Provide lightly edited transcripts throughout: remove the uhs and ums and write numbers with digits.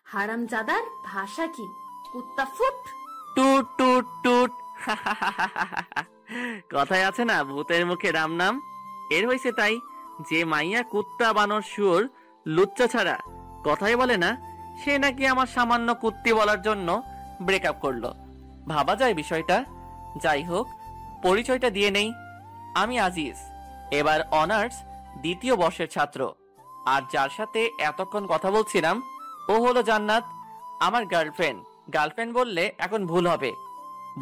হারামজাদার ভাষা কি? কুত্তা ফুট। টুট টুট টুট। কথায় আছে না, ভূতের মুখে রাম নাম। এর হয়েছে তাই, যে মাইয়া কুত্তা বানর শুয়োর লুচ্চা ছাড়া কথাই বলে না, সে নাকি আমার সামান্য কুত্তি বলার জন্য ব্রেকআপ করলো। ভাবা যায় বিষয়টা। যাই হোক, পরিচয়টা দিয়ে নেই। আমি আজিজ, এবার অনার্স দ্বিতীয় বর্ষের ছাত্র। আর যার সাথে এতক্ষণ কথা বলছিলাম ও হলো জান্নাত, আমার গার্লফ্রেন্ড। গার্লফ্রেন্ড বললে এখন ভুল হবে,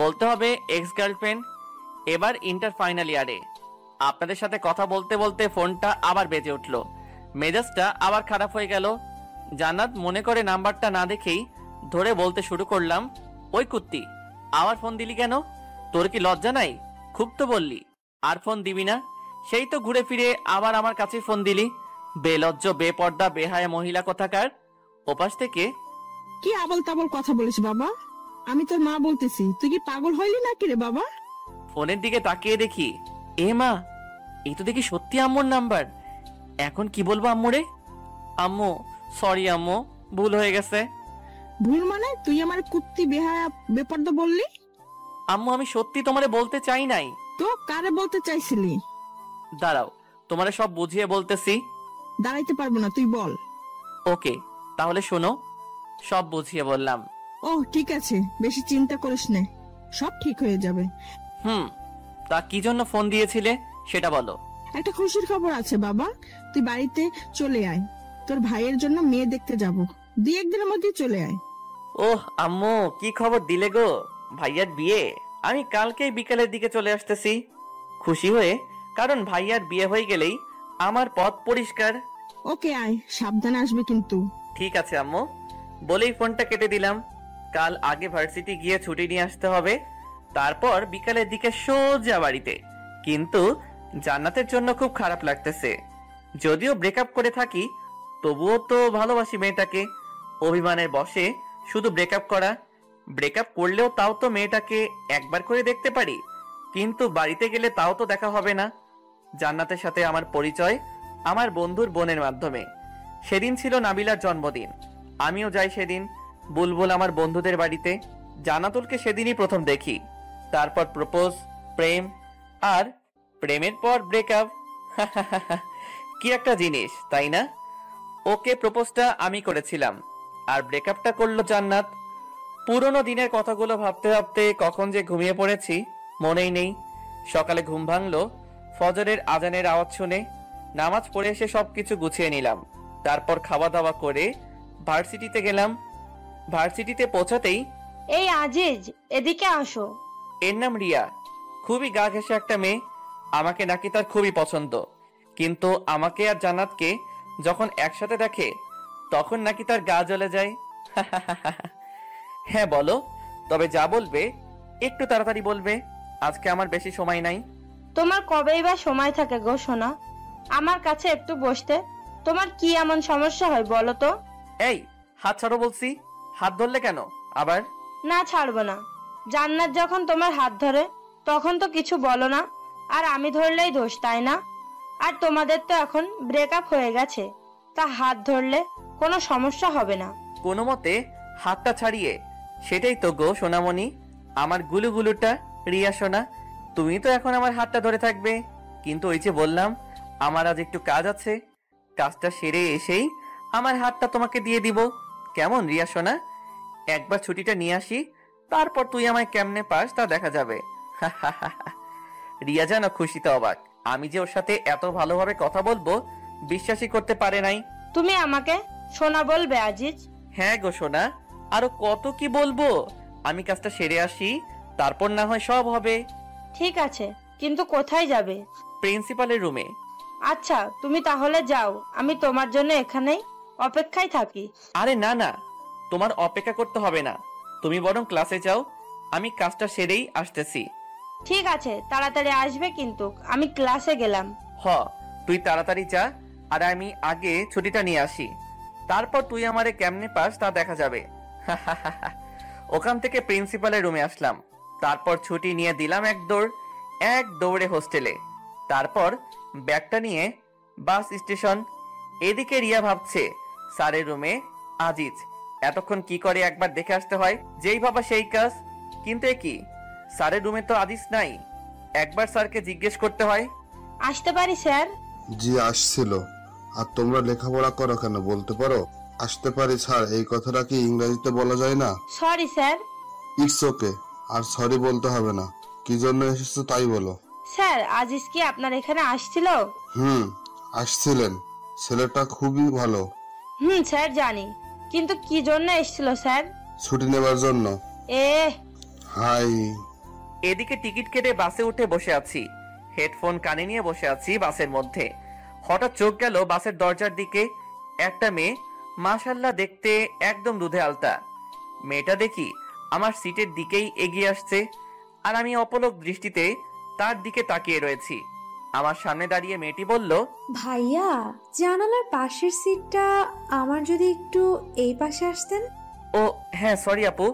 বলতে হবে এক্স গার্লফ্রেন্ড। এবার ইন্টার ফাইনাল ইয়ারে। আপনাদের সাথে কথা বলতে বলতে ফোনটা আবার বেজে উঠলো। মেজাজটা আবার খারাপ হয়ে গেল। জান্নাত মনে করে নাম্বারটা না দেখেই ধরে বলতে শুরু করলাম, ওই কুত্তি, আবার ফোন দিলি কেন? তোর কি লজ্জা নাই? খুব তো বললি আর ফোন দিবি না, সেই তো ঘুরে ফিরে আবার আমার কাছে ফোন দিলি। বেলজ্জ, বেপর্দা, বেহায়া মহিলা কোথাকার। ওপাশ থেকে, কি আবল তাবল কথা বলিস বাবা? আমি তোর মা বলতেছি, তুই কি পাগল হইলি নাকি রে বাবা? ফোনের দিকে তাকিয়ে দেখি, এ মা, এই তো দেখি সত্যি আম্মুর নাম্বার। এখন কি বলবো আম্মুরে? আম্মু সরি আম্মু, ভুল হয়ে গেছে। ভুল মানে? তুই আমার কুত্তি বেহায়া বেপর্দা বললি? আম্মু আমি সত্যি তোমারে বলতে চাই নাই। তো কারে বলতে চাইছিলি? দাঁড়াও, তোমারে সব বুঝিয়ে বলতেছি। দাঁড়াইতে পারবো না, তুই বল। ওকে, তাহলে শোনো, সব বুঝিয়ে বললাম। ও ঠিক আছে, বেশি চিন্তা করিস নে, সব ঠিক হয়ে যাবে। তা কি জন্য ফোন দিয়েছিলে সেটা বলো। একটা খুশির খবর আছে বাবা, তুই বাড়িতে চলে আয়। তোর ভাইয়ের জন্য মেয়ে দেখতে যাব, 2-1 দিনের মধ্যে চলে আয়। ওহ আম্মু, কি খবর দিলে গো? ভাইয়ার বিয়ে? আমি কালকেই বিকালের দিকে চলে আসতেছি খুশি হয়ে, কারণ ভাইয়ার বিয়ে হয়ে গেলেই আমার পথ পরিষ্কার। ওকে আয়, সাবধানে আসবে কিন্তু। ঠিক আছে আম্মু, বলেই ফোনটা কেটে দিলাম। কাল আগে ভার্সিটি গিয়ে ছুটি নিয়ে আসতে হবে, তারপর বিকালের দিকে সোজা বাড়িতে। কিন্তু জান্নাতের জন্য খুব খারাপ লাগতেছে। যদিও ব্রেকআপ করে থাকি, তবুও তো ভালোবাসি মেয়েটাকে। অভিমানের বশে শুধু ব্রেকআপ করা। ব্রেকআপ করলেও তাও তো মেয়েটাকে একবার করে দেখতে পারি, কিন্তু বাড়িতে গেলে তাও তো দেখা হবে না। জান্নাতের সাথে আমার পরিচয় আমার বন্ধুর বোনের মাধ্যমে। সেদিন ছিল নাবিলার জন্মদিন, আমিও যাই সেদিন বুলবুল আমার বন্ধুদের বাড়িতে। জান্নাতুলকে সেদিনই প্রথম দেখি, তারপর প্রপোজ, প্রেম, আর প্রেমের পর ব্রেকআপ। কি একটা জিনিস, তাই না? ওকে প্রপোজটা আমি করেছিলাম, আর ব্রেকআপটা করলো জান্নাত। পুরনো দিনের কথাগুলো ভাবতে ভাবতে কখন যে ঘুমিয়ে পড়েছি মনেই নেই। সকালে ঘুম ভাঙলো ফজরের আজানের আওয়াজ শুনে। নামাজ পড়ে এসে সবকিছু গুছিয়ে নিলাম, তারপর খাওয়া দাওয়া করে ভার্সিটিতে গেলাম। ভার্সিটিতে পৌঁছাতেই, এই আজিজ, এদিকে আসো। এর নাম রিয়া, খুবই গা ঘেঁষা একটা মেয়ে। আমাকে নাকি তার খুবই পছন্দ, কিন্তু আমাকে আর জান্নাতকে যখন একসাথে দেখে তখন নাকি তার গা জ্বলে যায়। হ্যাঁ বলো, তবে যা বলবে একটু তাড়াতাড়ি বলবে, আজকে আমার বেশি সময় নাই। তোমার কবেই বা সময় থাকে গো সোনা, আমার কাছে একটু বসতে? তোমার কি এমন সমস্যা হয় বলো তো? এই হাত ছাড়ো বলছি। হাত ধরলে কেন আবার? না, ছাড়বো না। জান্নাত যখন তোমার হাত ধরে তখন তো কিছু বলো না, আর আমি ধরলেই দোষ, তাই না? আর তোমাদের তো এখন ব্রেকআপ হয়ে গেছে, তা হাত ধরলে কোনো সমস্যা হবে না। কোনো মতে হাতটা ছাড়িয়ে, সেটাই তো গো সোনামণি, আমার গুলুগুলুটা। রিয়া সোনা, তুমি তো এখন আমার হাতটা ধরে থাকবে, কিন্তু ওই যে বললাম আমার আজ একটু কাজ আছে, কাজটা সেরে এসেই আমার হাতটা তোমাকে দিয়ে দিব। কেমন রিয়া সোনা? একবার ছুটিটা নিয়ে আসি, তারপর তুই আমায় কেমনে পাস তা দেখা যাবে। রিয়া যেন খুশিতে অবাক, আমি যে ওর সাথে এত ভালোভাবে কথা বলবো বিশ্বাসই করতে পারে নাই। তুমি আমাকে সোনা বলবে আজিজ? হ্যাঁ গো সোনা, আরো কত কি বলবো। আমি কাজটা সেরে আসি, তারপর না হয় সব হবে। ঠিক আছে, কিন্তু কোথায় যাবে? প্রিন্সিপালের রুমে। আচ্ছা, তুমি তাহলে যাও, আমি তোমার জন্য এখানেই অপেক্ষায় থাকি। আরে না না, তোমার অপেক্ষা করতে হবে না, তুমি বরং ক্লাসে যাও, আমি কাজটা সেরেই আসতেছি। ঠিক আছে, তাড়াতাড়ি আসবে কিন্তু, আমি ক্লাসে গেলাম। হ, তুই তাড়াতাড়ি যা, আর আমি আগে ছুটিটা নিয়ে আসি, তারপর তুই আমারে কেমনে পাস তা দেখা যাবে। ওখান থেকে প্রিন্সিপালের রুমে আসলাম, তারপর ছুটি নিয়ে দিলাম এক দৌড়ে হোস্টেলে, তারপর ব্যাগটা নিয়ে বাস স্টেশন। এদিকে রিয়া ভাবছে স্যারের রুমে আজিজ এতক্ষণ কি করে একবার দেখে আসতে হয়, যেই ভাবা সেই কাজ। কিন্তু এ কি, স্যারের রুমে তো আদিস নাই, একবার স্যারকে জিজ্ঞেস করতে হয়। আসতে পারি স্যার? জি আসছিল। আর তোমরা লেখাপড়া করো কেন বলতে পারো? আসতে পারি স্যার এই কথাটা কি ইংরেজিতে বলা যায় না? Sorry sir. ইটস ওকে, আর সরি বলতে হবে না। কি জন্য এসেছো তাই বলো। স্যার আজিজ কি আপনার এখানে আসছিল? আসছিলেন। ছেলেটা খুবই ভালো। স্যার জানি, কিন্তু কি জন্য এসেছিল স্যার? ছুটি নেবার জন্য। এ হাই। এদিকে টিকিট কেটে বাসে উঠে বসে আছি, হেডফোন কানে নিয়ে বসে আছি বাসের মধ্যে। হঠাৎ চোখ গেল বাসের দরজার দিকে। একটা মেয়ে, মাশাআল্লাহ দেখতে একদম দুধে আলতা। মেয়েটা দেখি আমার সিটের দিকেই এগিয়ে আসছে, আর আমি অপলক দৃষ্টিতে তার দিকে তাকিয়ে রয়েছি। আমার সামনে দাঁড়িয়ে মেয়েটি বলল, ভাইয়া, জানালার পাশের সিটটা আমার, যদি একটু এই পাশে আসতেন। ও হ্যাঁ সরি আপু,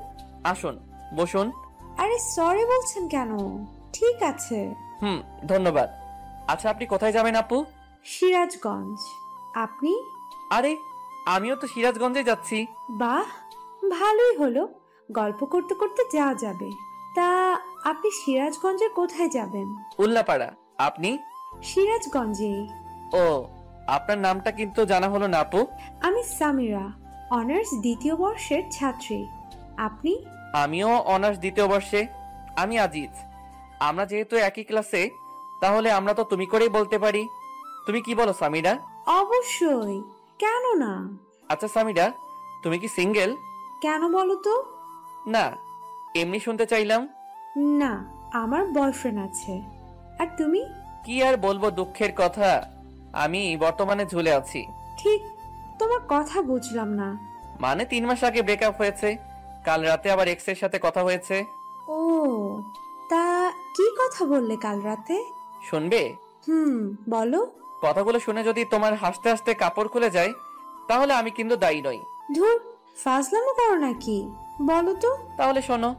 আসুন বসুন। আরে সরি বলছেন কেন? ঠিক আছে। ধন্যবাদ। আচ্ছা আপনি কোথায় যাবেন আপু? সিরাজগঞ্জ। আপনি? আরে আমিও তো সিরাজগঞ্জে যাচ্ছি। বাহ, ভালোই হলো, গল্প করতে করতে যাওয়া যাবে। তা আপনি সিরাজগঞ্জের কোথায় যাবেন? উল্লাপাড়া। আপনি? সিরাজগঞ্জে। ও, আপনার নামটা কিন্তু জানা হলো না আপু। আমি সামিরা, অনার্স দ্বিতীয় বর্ষের ছাত্রী। আপনি? আমিও অনার্স দ্বিতীয় বর্ষে। আমি আজিজ। আমরা যেহেতু একই ক্লাসে, তাহলে আমরা তো তুমি করেই বলতে পারি। তুমি কি বলো সামিরা? অবশ্যই, কেন না। আচ্ছা সামিরা, তুমি কি সিঙ্গেল? কেন বলো তো? না, এমনি শুনতে চাইলাম। না, আমার বয়ফ্রেন্ড আছে। আর তুমি? কি আর বলবো, দুঃখের কথা, আমি বর্তমানে ঝুলে আছি। ঠিক, তোমার কথা বুঝলাম না। মানে 3 মাস আগে ব্রেকআপ হয়েছে, কাল রাতে আবার এক্স এর সাথে কথা হয়েছে। ও, তা কি কথা বললে কাল রাতে? শুনবে? বলো। কথাগুলো শুনে যদি তোমার হাসতে হাসতে কাপড় খুলে যায়, তাহলে আমি কিন্তু দায়ী নই। ধুর, ফাজলামো করো নাকি? বলো তো। তাহলে শোনো,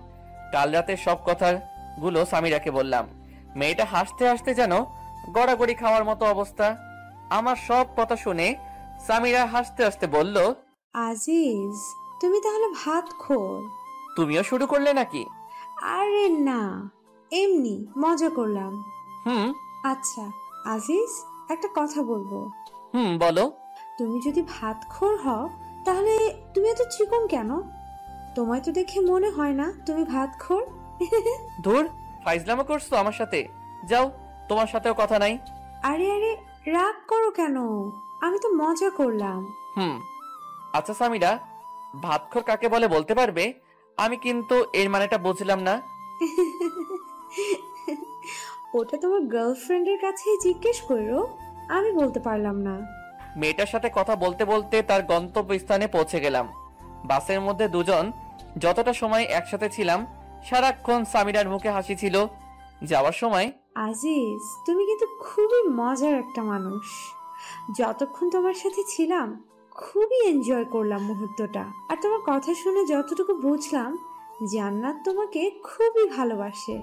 কাল রাতের সব কথাগুলো সামিরাকে বললাম। মেয়েটা হাসতে হাসতে যেন গড়াগড়ি খাওয়ার মতো অবস্থা। আমার সব কথা শুনে সামিরা হাসতে হাসতে বলল, আজিজ, তুমি তাহলে ভাত খোর? তুমিও শুরু করলে নাকি? আরে না, এমনি মজা করলাম। হুম। আচ্ছা আজিজ, একটা কথা বলবো। বলো। তুমি যদি ভাত খোর হও, তাহলে তুমি এত চিকন কেন? তোমায় তো দেখে মনে হয় না তুমি ভাত খোর। ধুর, ফাইজলামো করছো আমার সাথে। যাও, তোমার সাথেও কথা নাই। আরে আরে, রাগ করো কেন? আমি তো মজা করলাম। আচ্ছা সামিরা, ভাতখোর কাকে বলে বলতে পারবে? আমি কিন্তু এর মানেটা বুঝলাম না। ওটা তোমার গার্লফ্রেন্ডের কাছেই জিজ্ঞেস করো, আমি বলতে পারলাম না। মেয়েটার সাথে কথা বলতে বলতে তার গন্তব্যস্থানে পৌঁছে গেলাম। বাসের মধ্যে দুজন যতটা সময় একসাথে ছিলাম, সারাক্ষণ সামিরার মুখে হাসি ছিল। যাওয়ার সময়, আজিজ, তুমি কিন্তু খুবই মজার একটা মানুষ। যতক্ষণ তোমার সাথে ছিলাম খুবই এনজয় করলাম মুহূর্তটা। আর তোমার কথা শুনে যতটুকু বুঝলাম, জান্নাত তোমাকে খুবই ভালোবাসে,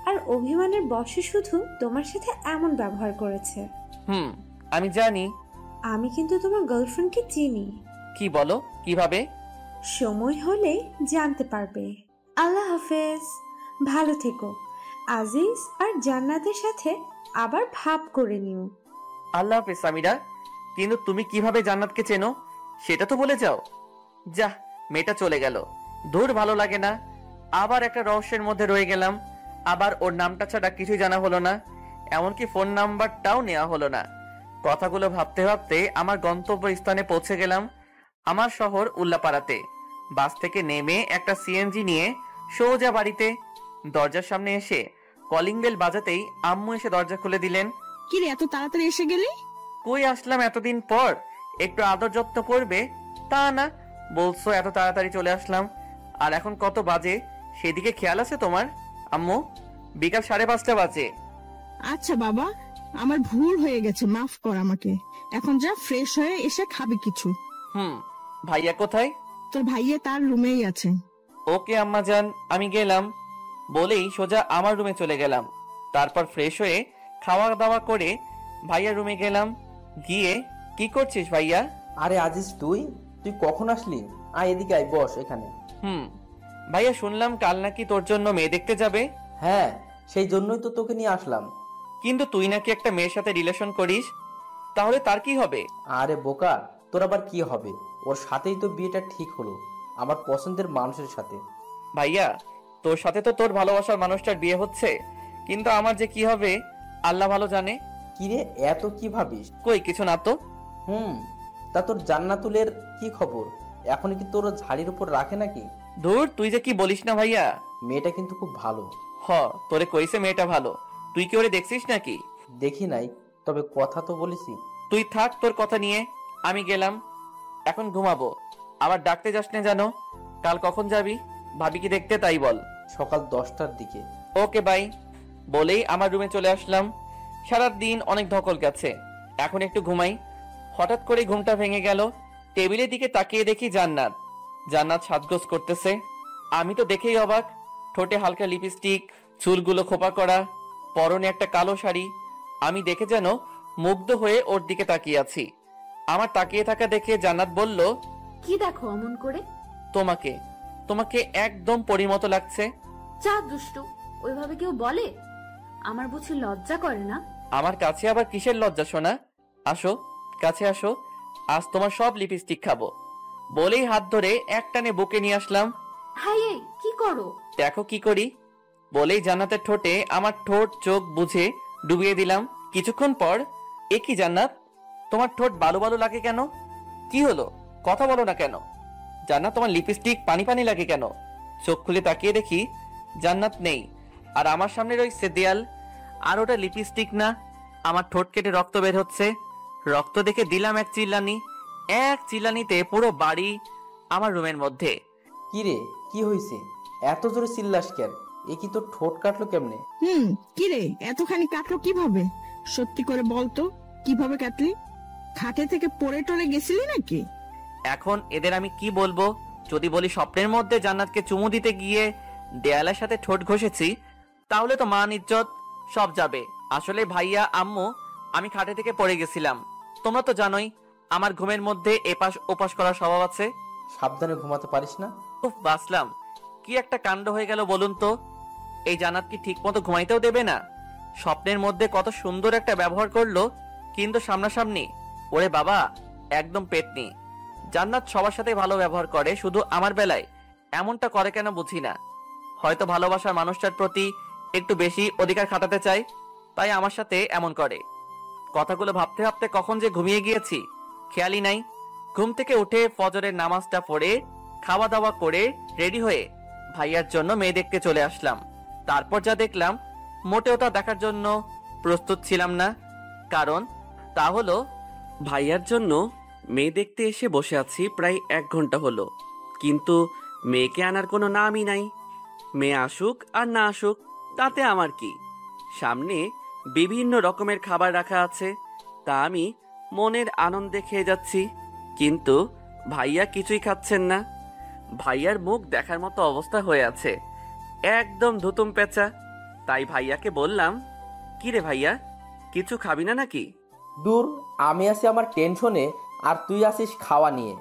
আর অভিমানের বশে শুধু তোমার সাথে এমন ব্যবহার করেছে। আমি জানি। আমি কিন্তু তোমার গার্লফ্রেন্ডকে চিনি। কি বলো? কিভাবে? সময় হলে জানতে পারবে। আল্লাহ হাফেজ, ভালো থেকো। আজিজ আর জান্নাতের সাথে আবার ভাব করে নিও। আল্লাহ হাফেজ সামিরা। কিন্তু তুমি কিভাবে জান্নাতকে চেনো সেটা তো বলে যাও। যা, মেয়েটা চলে গেল। দূর, ভালো লাগে না। আবার একটা রহস্যের মধ্যে রয়ে গেলাম। আবার ওর নামটা ছাড়া কিছুই জানা হলো না, এমনকি ফোন নাম্বারটাও নেওয়া হলো না। কথাগুলো ভাবতে ভাবতে আমার গন্তব্য স্থানে পৌঁছে গেলাম। আমার শহর উল্লাপাড়াতে। বাস থেকে নেমে একটা সিএনজি নিয়ে সোজা বাড়িতে। দরজার সামনে এসে কলিং বেল বাজাতেই আম্মু এসে দরজা খুলে দিলেন। কি রে, এত তাড়াতাড়ি এসে গেলি? কই আসলাম এতদিন পর, একটু আদর যত্ন করবে তা না, বলছো এত তাড়াতাড়ি চলে আসলাম। আর এখন কত বাজে সেদিকে খেয়াল আছে তোমার আম্মু? বিকাল 5:30 বাজে। আচ্ছা বাবা, আমার ভুল হয়ে গেছে, মাফ কর আমাকে। এখন যা, ফ্রেশ হয়ে এসে খাবি কিছু। ভাইয়া কোথায়? তোর ভাইয়া তার রুমেই আছে। ওকে আম্মা জান, আমি গেলাম বলেই সোজা আমার রুমে চলে গেলাম। তারপর ফ্রেশ হয়ে খাওয়া দাওয়া করে ভাইয়ার রুমে গেলাম। গিয়ে, কি করছিস ভাইয়া? আরে আজিজ, তুই কখন আসলি? আয় এদিকে আয়, বস এখানে। ভাইয়া শুনলাম কাল নাকি তোর জন্য মেয়ে দেখতে যাবে। হ্যাঁ, সেই জন্যই তো তোকে নিয়ে আসলাম। কিন্তু তুই নাকি একটা মেয়ের সাথে রিলেশন করিস, তাহলে তার কি হবে? আরে বোকা, তোর আবার কি হবে? ওর সাথেই তো বিয়েটা ঠিক হলো, আমার পছন্দের মানুষের সাথে। ভাইয়া তোর সাথে তো তোর ভালোবাসার মানুষটার বিয়ে হচ্ছে, কিন্তু আমার যে কি হবে আল্লাহ ভালো জানে। কিরে, এত কি ভাবিস? কই কিছু না তো। তা তোর জান্নাতুলের কি খবর? এখন কি তোর ঝাড়ির উপর রাখে নাকি? ধুর, তুই যে কি বলিস না ভাইয়া। মেয়েটা কিন্তু খুব ভালো। তোরে কইছে মেয়েটা ভালো, তুই কি ওরে দেখছিস নাকি? দেখি নাই, তবে কথা তো বলেছি। তুই থাক তোর কথা নিয়ে, আমি গেলাম, এখন ঘুমাবো। আবার ডাকতে যাস না জানো। কাল কখন যাবি ভাবিকে দেখতে তাই বল। সকাল 10টার দিকে। ওকে বাই বলেই আমার রুমে চলে আসলাম। সারাদিন অনেক ধকল গেছে, এখন একটু ঘুমাই। হঠাৎ করে ঘুমটা ভেঙে গেল। টেবিলের দিকে তাকিয়ে দেখি জান্নাত সাজগোজ করতেছে। আমি তো দেখেই অবাক। ঠোঁটে হালকা লিপস্টিক, চুলগুলো খোপা করা, পরনে একটা কালো শাড়ি। আমি দেখে যেন মুগ্ধ হয়ে ওর দিকে তাকিয়ে আছি। আমার তাকিয়ে থাকা দেখে জান্নাত বলল, কি দেখো অমন করে? তোমাকে তোমাকে একদম পরিমতো লাগছে। যা দুষ্টু, ওইভাবে কেউ বলে? আমার বুঝি লজ্জা করে না? আমার কাছে আবার কিসের লজ্জা শোনা? আসো কাছে আসো, আজ তোমার সব লিপস্টিক খাবো। বলেই হাত ধরে একটানে বুকে নিয়ে আসলাম। হাই, এই কি করো? দেখো কি করি। বলেই জান্নাতের ঠোঁটে আমার ঠোঁট চোখ বুঝে ডুবিয়ে দিলাম। কিছুক্ষণ পর, এ কি জান্নাত, তোমার ঠোঁট বালু বালু লাগে কেন? কি হলো, কথা বলো না কেন? জান্নাত, তোমার লিপস্টিক পানি পানি লাগে কেন? চোখ খুলে তাকিয়ে দেখি জান্নাত নেই, আর আমার সামনে রয়েছে দেয়াল। আর ওটা লিপস্টিক না, আমার ঠোঁট কেটে রক্ত বের হচ্ছে। রক্ত দেখে দিলাম এক চিল্লানিতে পুরো বাড়ি আমার রুমের মধ্যে। কিরে, কি হয়েছে? এত জোরে চিল্লাস কেন? এ কি তোর ঠোঁট কাটলো কেমনে? কিরে, এতখানি কাটলো কিভাবে? সত্যি করে বলতো, কিভাবে কাটলি? খাটে থেকে পড়ে টরে গেছিলি নাকি? এখন এদের আমি কি বলবো? যদি বলি স্বপ্নের মধ্যে জান্নাতকে চুমু দিতে গিয়ে দেয়ালের সাথে ঠোঁট ঘষেছি, তাহলে তো মান ইজ্জত সব যাবে। আসলে ভাইয়া আম্মু, আমি খাটে থেকে পড়ে গেছিলাম। তোমরা তো জানোই আমার ঘুমের মধ্যে এপাশ ওপাশ করার স্বভাব আছে। সাবধানে ঘুমাতে পারিস না? বাসলাম, কি একটা কাণ্ড হয়ে গেল বলুন তো। এই জান্নাত কি ঠিক মতো ঘুমাইতেও দেবে না? স্বপ্নের মধ্যে কত সুন্দর একটা ব্যবহার করলো, কিন্তু সামনাসামনি ওরে বাবা একদম পেটনি। জান্নাত সবার সাথে ভালো ব্যবহার করে, শুধু আমার বেলায় এমনটা করে কেন বুঝি না। হয়তো ভালোবাসার মানুষটার প্রতি একটু বেশি অধিকার খাটাতে চায়, তাই আমার সাথে এমন করে। কথাগুলো ভাবতে ভাবতে কখন যে ঘুমিয়ে গিয়েছি খেয়ালই নাই। ঘুম থেকে উঠে ফজরের নামাজটা পড়ে খাওয়া দাওয়া করে রেডি হয়ে ভাইয়ার জন্য মেয়ে দেখতে চলে আসলাম। তারপর যা দেখলাম মোটেও তা দেখার জন্য প্রস্তুত ছিলাম না। কারণ তা হলো, ভাইয়ার জন্য মেয়ে দেখতে এসে বসে আছি প্রায় 1 ঘন্টা হলো, কিন্তু মেয়েকে আনার কোনো নামই নাই। মেয়ে আসুক আর না আসুক তাতে আমার কি। সামনে বিভিন্ন রকমের খাবার রাখা আছে, তা আমি মনের আনন্দে খেয়ে যাচ্ছি, কিন্তু ভাইয়া কিছুই খাচ্ছেন না। ভাইয়ার মুখ দেখার মতো অবস্থা হয়ে আছে, একদম ধুতুম পেঁচা। তাই ভাইয়াকে বললাম, কিরে ভাইয়া, কিছু খাবি না নাকি? দূর, আমি আছি আমার টেনশনে আর তুই আসিস খাওয়া নিয়ে।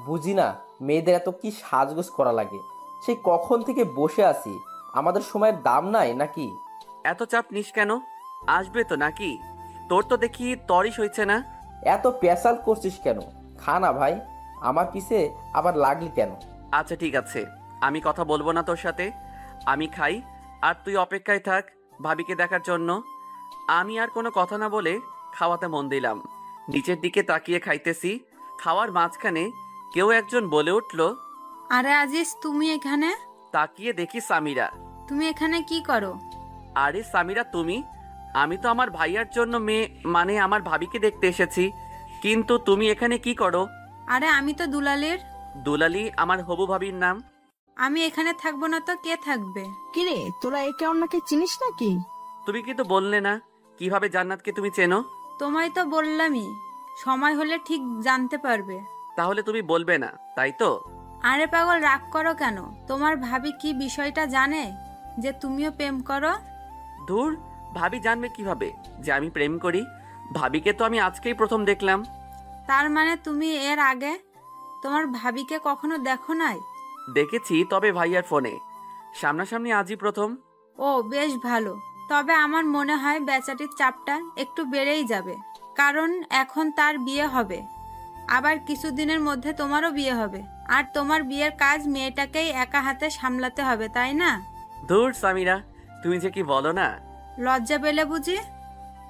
বুঝি না মেয়েদের এত কি সাজগোজ করা লাগে। সেই কখন থেকে বসে আছি, আমাদের সময়ের দাম নাই নাকি? এত চাপ নিস কেন, আসবে তো নাকি? তোর তো দেখি তরিস হয়েছে না। এত পেশাল করছিস কেন? খা না ভাই, আমার পিছে আবার লাগলি কেন? আচ্ছা ঠিক আছে, আমি কথা বলবো না তোর সাথে, আমি খাই আর তুই অপেক্ষায় থাক ভাবিকে দেখার জন্য। আমি আর কোনো কথা না বলে খাওয়াতে মন দিলাম। নিচের দিকে তাকিয়ে খাইতেছি। খাওয়ার মাঝখানে কেউ একজন বলে উঠল, আরে আজিজ, তুমি এখানে? তাকিয়ে দেখি সামিরা। তুমি এখানে কি করো? আরে সামিরা তুমি? আমি তো আমার ভাইয়ার জন্য মেয়ে মানে আমার ভাবিকে দেখতে এসেছি, কিন্তু তুমি এখানে কি করো? আরে আমি তো দুলালের। দুলালি আমার হবু ভাবির নাম। আমি এখানে থাকবো না তো কে থাকবে? কিরে, তোরা একে অন্যকে চিনিস নাকি? তুমি কিন্তু বললে না কিভাবে জান্নাতকে তুমি চেনো। তোমায় তো বললামই, সময় হলে ঠিক জানতে পারবে। তাহলে তুমি বলবে না তাই তো? আরে পাগল, রাগ করো কেন? তোমার ভাবি কি বিষয়টা জানে যে তুমিও প্রেম করো? দূর, ভাবি জানবে কিভাবে যে আমি প্রেম করি? ভাবিকে তো আমি আজকেই প্রথম দেখলাম। তার মানে তুমি এর আগে তোমার ভাবিকে কখনো দেখো নাই? দেখেছি, তবে ভাইয়ার ফোনে। সামনাসামনি আজই প্রথম। ও বেশ ভালো। তবে আমার মনে হয় বেচাটির চাপটা একটু বেড়েই যাবে, কারণ এখন তার বিয়ে হবে, আবার কিছুদিনের মধ্যে তোমারও বিয়ে হবে, আর তোমার বিয়ের কাজ মেয়েটাকেই একা হাতে সামলাতে হবে, তাই না? ধুর সামিরা, তুমি যে কি বলো না। লজ্জা পেলে বুঝি?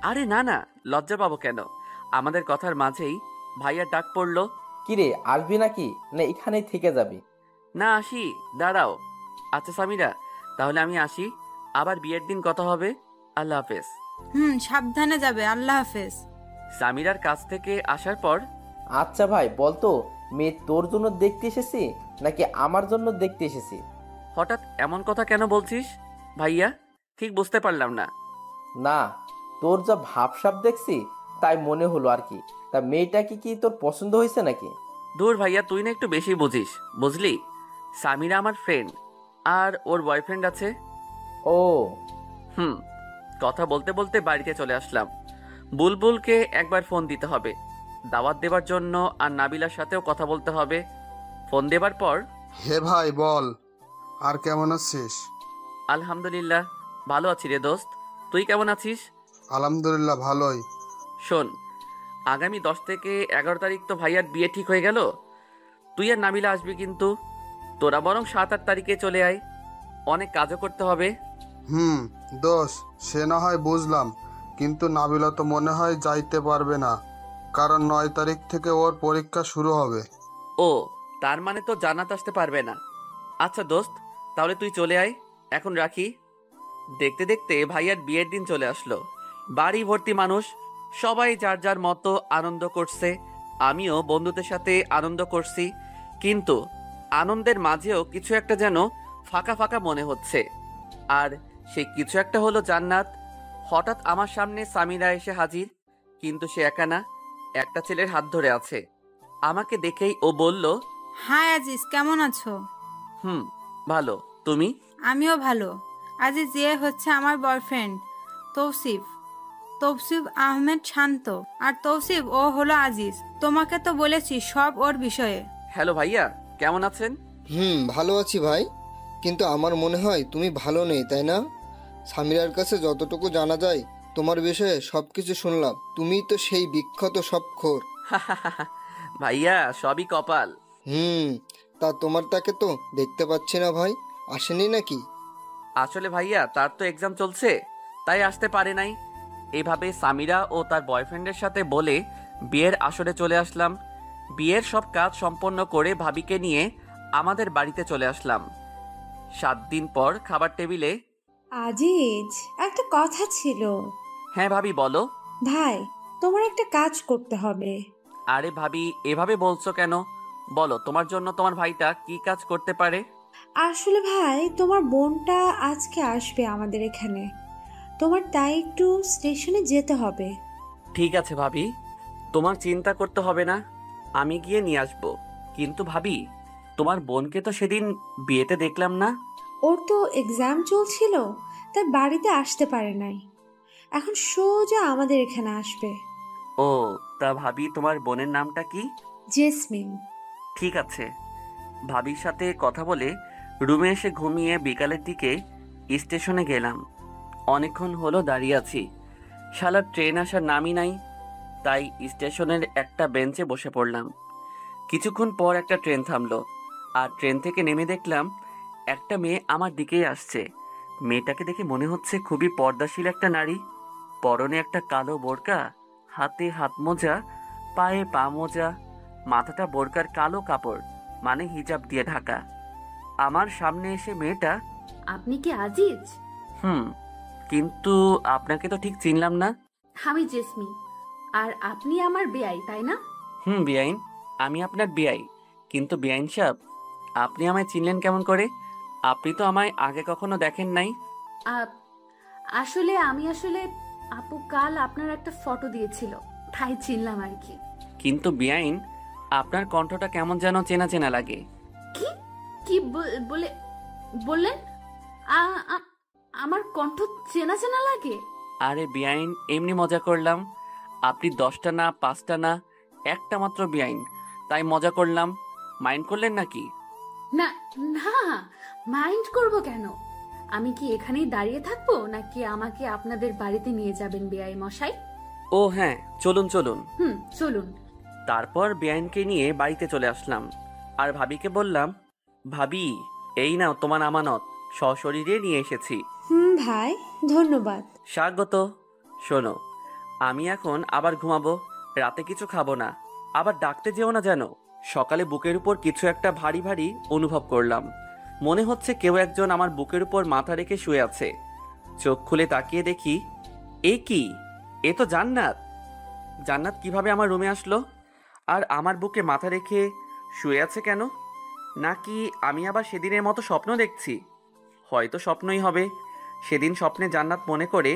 আরে না না, লজ্জা পাবো কেন? আমাদের কথার মাঝেই ভাইয়ার ডাক পড়লো। কিরে, আসবি নাকি না এখানেই থেকে যাবি? না, আসি, দাঁড়াও। আচ্ছা সামিরা, তাহলে আমি আসি, আবার বিয়ের দিন কথা হবে। আল্লাহ হাফেজ। সাবধানে যাবে। আল্লাহ হাফেজ। সামিরার কাছ থেকে আসার পর, আচ্ছা ভাই, বলতো মেয়ে তোর জন্য দেখতে এসেছি নাকি আমার জন্য দেখতে এসেছি? হঠাৎ এমন কথা কেন বলছিস ভাইয়া? ঠিক বুঝতে পারলাম না। না, তোর যা ভাবসাব দেখছি তাই মনে হলো আর কি। তা মেয়েটা কি তোর পছন্দ হয়েছে নাকি? দূর ভাইয়া, তুই না একটু বেশি বুঝিস, বুঝলি? সামিরা আমার ফ্রেন্ড, আর ওর বয়ফ্রেন্ড আছে। ও কথা বলতে বলতে বাড়িতে চলে আসলাম। বুলবুলকে একবার ফোন দিতে হবে দাওয়াত দেবার জন্য, আর নাবিলার সাথেও কথা বলতে হবে। ফোন দেবার পর, হে ভাই বল, আর কেমন আছিস? আলহামদুলিল্লাহ ভালো আছি রে দোস্ত, তুই কেমন আছিস? আলহামদুলিল্লাহ ভালোই। শোন, আগামী 10 থেকে 11 তারিখ তো ভাইয়ার বিয়ে ঠিক হয়ে গেল। তুই আর নাবিলা আসবি, কিন্তু তোরা বরং 7-8 তারিখে চলে আয়, অনেক কাজও করতে হবে। দোষ, সে না হয় বুঝলাম, কিন্তু নাবিলা তো মনে হয় যাইতে পারবে না, কারণ 9 তারিখ থেকে ওর পরীক্ষা শুরু হবে। ও, তার মানে তো জান্নাত আসতে পারবে না। আচ্ছা দোস্ত, তাহলে তুই চলে আয়, এখন রাখি। দেখতে দেখতে ভাইয়ার বিয়ের দিন চলে আসলো। বাড়ি ভর্তি মানুষ, সবাই যার যার মতো আনন্দ করছে। আমিও বন্ধুদের সাথে আনন্দ করছি, কিন্তু আনন্দের মাঝেও কিছু একটা যেন ফাঁকা ফাঁকা মনে হচ্ছে। আর সেই কিছু একটা হলো জান্নাত। হঠাৎ আমার সামনে সামিরা এসে হাজির, কিন্তু সে একা না, একটা ছেলের হাত ধরে আছে। আমাকে দেখেই ও বলল, হাই আজিজ, কেমন আছো? ভালো, তুমি? আমিও ভালো। আজিজ, যে হচ্ছে আমার বয়ফ্রেন্ড তৌসিফ, তৌসিফ আহমেদ শান্ত। আর তৌসিফ, ও হলো আজিজ। তোমাকে তো বলেছি সব ওর বিষয়ে। হ্যালো ভাইয়া, কেমন আছেন? ভালো আছি ভাই, কিন্তু আমার মনে হয় তুমি ভালো নেই, তাই না? সামিরার কাছে যতটুকু জানা যায় তোমার বিষয়ে সবকিছু শুনলাম। তুমি তো সেই বিখ্যাত সবখোর। ভাইয়া, সবই কপাল। তা তোমার তাকে তো দেখতে পাচ্ছি না ভাই, আসেনি নাকি? আসলে ভাইয়া, তার তো এক্সাম চলছে, তাই আসতে পারে নাই। এইভাবে সামিরা ও তার বয়ফ্রেন্ডের সাথে বলে বিয়ের আসরে চলে আসলাম। বিয়ের সব কাজ সম্পন্ন করে ভাবিকে নিয়ে আমাদের বাড়িতে চলে আসলাম। 7 দিন পর খাবার টেবিলে। আজিজ, একটা কথা ছিল। হ্যাঁ ভাবি, বলো। ভাই, তোমার একটা কাজ করতে হবে। আরে ভাবি, এভাবে বলছো কেন? বলো, তোমার জন্য তোমার ভাইটা কি কাজ করতে পারে? আসলে ভাই, তোমার বোনটা আজকে আসবে আমাদের এখানে, তোমার তাই একটু স্টেশনে যেতে হবে। ঠিক আছে ভাবি, তোমার চিন্তা করতে হবে না, আমি গিয়ে নিয়ে আসবো। কিন্তু ভাবি, তোমার বোনকে তো সেদিন বিয়েতে দেখলাম না। ওর তো এক্সাম চলছিল, তাই বাড়িতে আসতে পারে নাই। এখন সোজা আমাদের এখানে আসবে। ও, তা ভাবি, তোমার বোনের নামটা কি? জেসমিন। ঠিক আছে। ভাবির সাথে কথা বলে রুমে এসে ঘুমিয়ে বিকালের দিকে স্টেশনে গেলাম। অনেকক্ষণ হলো দাঁড়িয়ে আছি, শালার ট্রেন আসার নামই নাই। তাই স্টেশনের একটা বেঞ্চে বসে পড়লাম। কিছুক্ষণ পর একটা ট্রেন থামলো, আর ট্রেন থেকে নেমে দেখলাম একটা মেয়ে আমার দিকেই আসছে। মেয়েটাকে দেখে মনে হচ্ছে খুবই পর্দাশীল একটা নারী। পরনে একটা কালো বোরকা, হাতে হাত মোজা, পায়ে পা মোজা, মাথাটা বোরকার কালো কাপড় মানে হিজাব দিয়ে ঢাকা। আমার সামনে এসে মেয়েটা, আপনি কি আজিজ? কিন্তু আপনাকে তো ঠিক চিনলাম না। আমি জেসমিন, আর আপনি আমার বেয়াই, তাই না? বেআইন, আমি আপনার বেআই। কিন্তু বেআইন সাহেব, আপনি আমায় চিনলেন কেমন করে? আপনি তো আমায় আগে কখনো দেখেন নাই। আসলে আপু কাল আপনার একটা ফটো দিয়েছিল, তাই চিনলাম আর কি। কিন্তু বেআইন, আপনার কণ্ঠটা কেমন যেন চেনা চেনা লাগে। কি কি বললেন? আমার কণ্ঠ চেনা চেনা লাগে? আরে বেআইন, এমনি মজা করলাম। আপনি 10টা না, 5টা না, একটা মাত্র বেআইন, তাই মজা করলাম। মাইন্ড করলেন নাকি? না না, মাইন্ড করব কেন? আমি কি এখানেই দাঁড়িয়ে থাকবো নাকি আমাকে আপনাদের বাড়িতে নিয়ে যাবেন বেআই মশাই? ও হ্যাঁ, চলুন চলুন। চলুন। তারপর বেআইনকে নিয়ে বাড়িতে চলে আসলাম আর ভাবিকে বললাম, ভাবি এই নাও তোমার আমানত, সশরীরে নিয়ে এসেছি। ভাই ধন্যবাদ। স্বাগত। শোনো, আমি এখন আবার ঘুমাবো, রাতে কিছু খাবো না, আবার ডাকতে যেও না যেন। সকালে বুকের উপর কিছু একটা ভারী ভারী অনুভব করলাম, মনে হচ্ছে কেউ একজন আমার বুকের উপর মাথা রেখে শুয়ে আছে। চোখ খুলে তাকিয়ে দেখি, এ কি, এ তো জান্নাত। জান্নাত কিভাবে আমার রুমে আসলো আর আমার বুকে মাথা রেখে শুয়ে আছে কেন? নাকি আমি আবার সেদিনের মতো স্বপ্ন দেখছি? হয়তো স্বপ্নই হবে। সেদিন স্বপ্নে জান্নাত মনে করে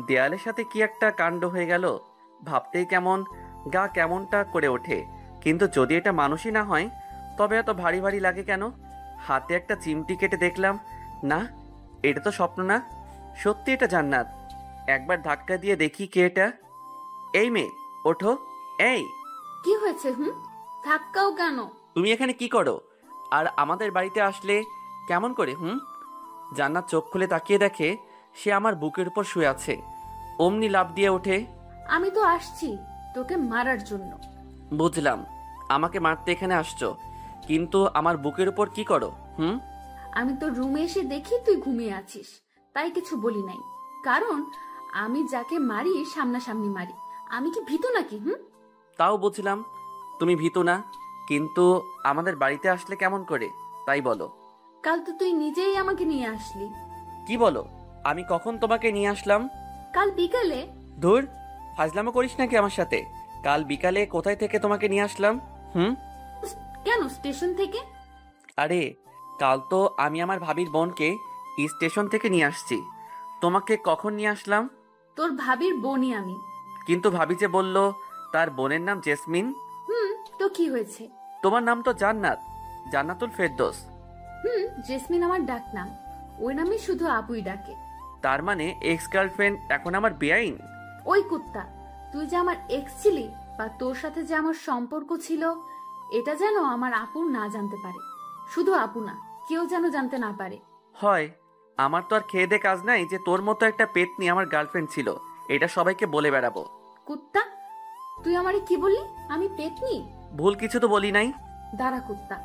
দেয়ালের সাথে কি একটা কাণ্ড হয়ে গেল, ভাবতেই কেমন গা কেমনটা করে ওঠে। কিন্তু যদি এটা মানুষই না হয় তবে এত ভারী ভারী লাগে কেন? হাতে একটা চিমটি কেটে দেখলাম, না এটা তো স্বপ্ন না, সত্যি এটা জান্নাত। একবার ধাক্কা দিয়ে দেখি কে এটা। এই মেয়ে ওঠো। এই কি হয়েছে? ধাক্কাও কেন? তুমি এখানে কি করো আর আমাদের বাড়িতে আসলে কেমন করে? জান্নাত চোখ খুলে তাকিয়ে দেখে সে আমার বুকের উপর শুয়ে আছে। অমনি লাফ দিয়ে ওঠে, আমি তো আসছি তোকে মারার জন্য। বুঝলাম, আমাকে মারতে এখানে আসছো, কিন্তু আমার বুকের উপর কি করো? আমি তো রুমে এসে দেখি তুই ঘুমিয়ে আছিস, তাই কিছু বলি নাই। কারণ আমি যাকে মারি সামনাসামনি মারি, আমি কি ভীতু নাকি? তাও বুঝলাম তুমি ভীতু না, কিন্তু আমাদের বাড়িতে আসলে কেমন করে তাই বলো। কাল তো তুই নিজেই আমাকে নিয়ে আসলি। কি বলো? আমি কখন তোমাকে নিয়ে আসলাম? কাল বিকালে। ধুর, ফাজলামো করিস নাকি আমার সাথে? কাল বিকালে কোথায় থেকে তোমাকে নিয়ে আসলাম? কেন স্টেশন থেকে? আরে কাল তো আমি আমার ভাবির বোনকে স্টেশন থেকে নিয়ে আসছি। তোমাকে কখন নিয়ে আসলাম? তোর ভাবির বোনই আমি। কিন্তু ভাবি যে বলল তার বোনের নাম জেসমিন। তো কি হয়েছে? তোমার নাম তো জান্নাত, জান্নাতুল ফেরদৌস। জেসমিন আমার ডাক নাম, ওই নামে শুধু আপুই ডাকে। তার মানে এক্স গার্লফ্রেন্ড এখন আমার বেআইন? ওই কুত্তা, তুই যে আমার এক্স ছিলি বা তোর সাথে যে আমার সম্পর্ক ছিল, এটা যেন আমার আপু না জানতে পারে। শুধু আপু না, কেউ যেন জানতে না পারে। হয়, আমার তো আর খেয়ে দে কাজ নাই যে তোর মতো একটা পেতনি আমার গার্লফ্রেন্ড ছিল এটা সবাইকে বলে বেড়াবো। কুত্তা, তুই আমারে কি বললি? আমি পেতনি? ভুল কিছু তো বলি নাই। দাঁড়া কুত্তা,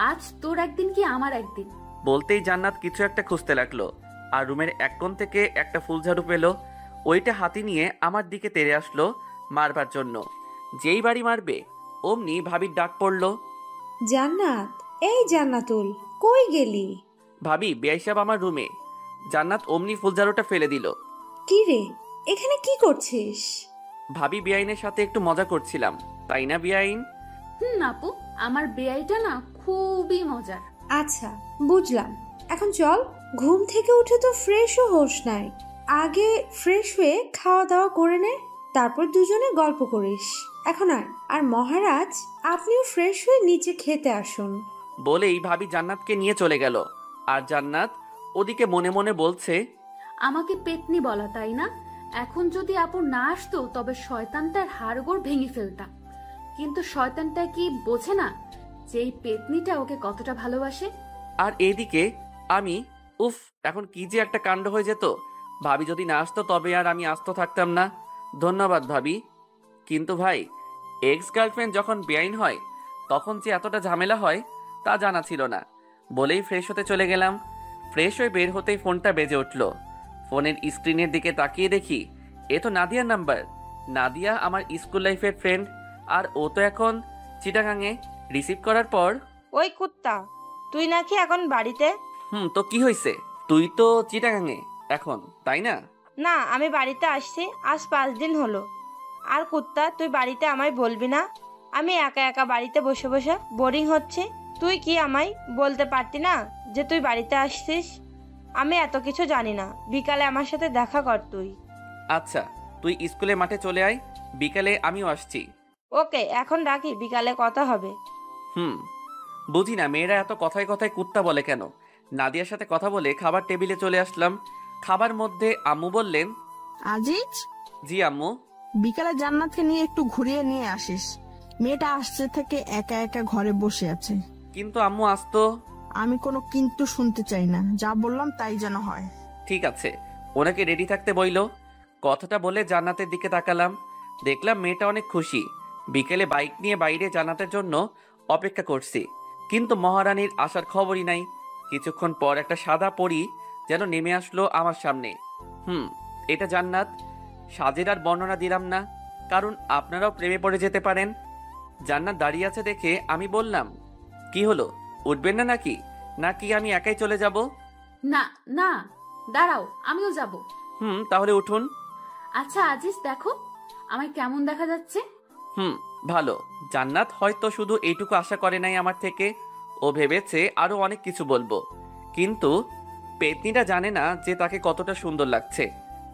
আজ তোর একদিন কি আমার একদিন। বলতেই জান্নাত কিছু একটা খুঁজতে লাগলো আর রুমের এক কোণ থেকে একটা ফুলঝাড়ু পেল, ওইটা হাতি নিয়ে আমার দিকে তেড়ে আসলো মারবার জন্য। যেই বাড়ি মারবে অমনি ভাবির ডাক পড়লো, জান্নাত, এই জান্নাতুল, কই গেলি? ভাবি, বেআই সাহেব আমার রুমে। জান্নাত অমনি ফুলঝাড়ুটা ফেলে দিল। কি রে, এখানে কি করছিস? ভাবি বেআইনের সাথে একটু মজা করছিলাম, তাই না বেআইন? আপু, আমার বেআইটা না খুবই মজার। আচ্ছা বুঝলাম, এখন চল। ঘুম থেকে উঠে তো ফ্রেশও হোস নাই, আগে ফ্রেশ হয়ে খাওয়া দাওয়া করে নে, তারপর দুজনে গল্প করিস। এখন আর মহারাজ আপনিও ফ্রেশ হয়ে নিচে খেতে আসুন। বলেই ভাবি জান্নাতকে নিয়ে চলে গেল আর জান্নাত ওদিকে মনে মনে বলছে, আমাকে পেতনি বলা তাই না? এখন যদি আপু না আসতো তবে শয়তানটার হাড়গোড় ভেঙে ফেলতাম। কিন্তু শয়তানটা কি বোঝে না যে এই পেতনিটা ওকে কতটা ভালোবাসে? আর এইদিকে আমি, উফ, এখন কি যে একটা কাণ্ড হয়ে যেত। ভাবি যদি না আসতো তবে আর আমি আস্ত থাকতাম না। ধন্যবাদ ভাবি। কিন্তু ভাই, এক্স গার্লফ্রেন্ড যখন বেআইন হয় তখন যে এতটা ঝামেলা হয় তা জানা ছিল না। বলেই ফ্রেশ হতে চলে গেলাম। ফ্রেশ হয়ে বের হতেই ফোনটা বেজে উঠল। ফোনের স্ক্রিনের দিকে তাকিয়ে দেখি এ তো নাদিয়ার নাম্বার। নাদিয়া আমার স্কুল লাইফের ফ্রেন্ড, আর ও তো এখন চিটাগাঙে। রিসিভ করার পর, ওই কুত্তা, তুই নাকি এখন বাড়িতে? তো কি হয়েছে? তুই তো চিটাগাঙে এখন, তাই না? না, আমি বাড়িতে আসছি আজ 5 দিন হলো। আর কুত্তা, তুই বাড়িতে আমায় বলবি না? আমি একা একা বাড়িতে বসে বসে বোরিং হচ্ছে। তুই কি আমায় বলতে পারতি না যে তুই বাড়িতে আসছিস? আমি এত কিছু জানি না। বিকালে আমার সাথে দেখা কর তুই। আচ্ছা, তুই স্কুলে মাঠে চলে আয়, বিকালে আমিও আসছি। ওকে, এখন রাখি, বিকালে কথা হবে। বুঝি না মেয়েরা এত কথায় কথায় কুত্তা বলে কেন। নাদিয়ার সাথে কথা বলে খাবার টেবিলে চলে আসলাম। খাবার মধ্যে আম্মু বললেন, আজিজ, জি আম্মু। বিকালে জান্নাতকে নিয়ে একটু ঘুরিয়ে নিয়ে আসিস। মেয়েটা আসছে থেকে একা একা ঘরে বসে আছে। কিন্তু আম্মু আসতো। আমি কোনো কিন্তু শুনতে চাই না, যা বললাম তাই যেন হয়। ঠিক আছে, ওনাকে রেডি থাকতে বইলো। কথাটা বলে জান্নাতের দিকে তাকালাম, দেখলাম মেয়েটা অনেক খুশি। বিকেলে বাইক নিয়ে বাইরে জান্নাতের জন্য অপেক্ষা করছি, কিন্তু মহারানীর আসার খবরই নাই। কিছুক্ষণ পর একটা সাদা পরী যেন নেমে আসলো আমার সামনে। এটা জান্নাত। সাজের আর বর্ণনা দিলাম না, কারণ আপনারাও প্রেমে পড়ে যেতে পারেন। জান্নাত দাঁড়িয়ে আছে দেখে আমি বললাম, কি হলো, উঠবেন না নাকি? নাকি আমি একাই চলে যাব? না না, দাঁড়াও, আমিও যাব। তাহলে উঠুন। আচ্ছা আজিজ, দেখো আমায় কেমন দেখা যাচ্ছে। ভালো। জান্নাত হয়তো শুধু এইটুকু আশা করে নাই আমার থেকে, ও ভেবেছে আরো অনেক কিছু বলবো, কিন্তু পেতনিটা জানে না যে তাকে কতটা সুন্দর লাগছে।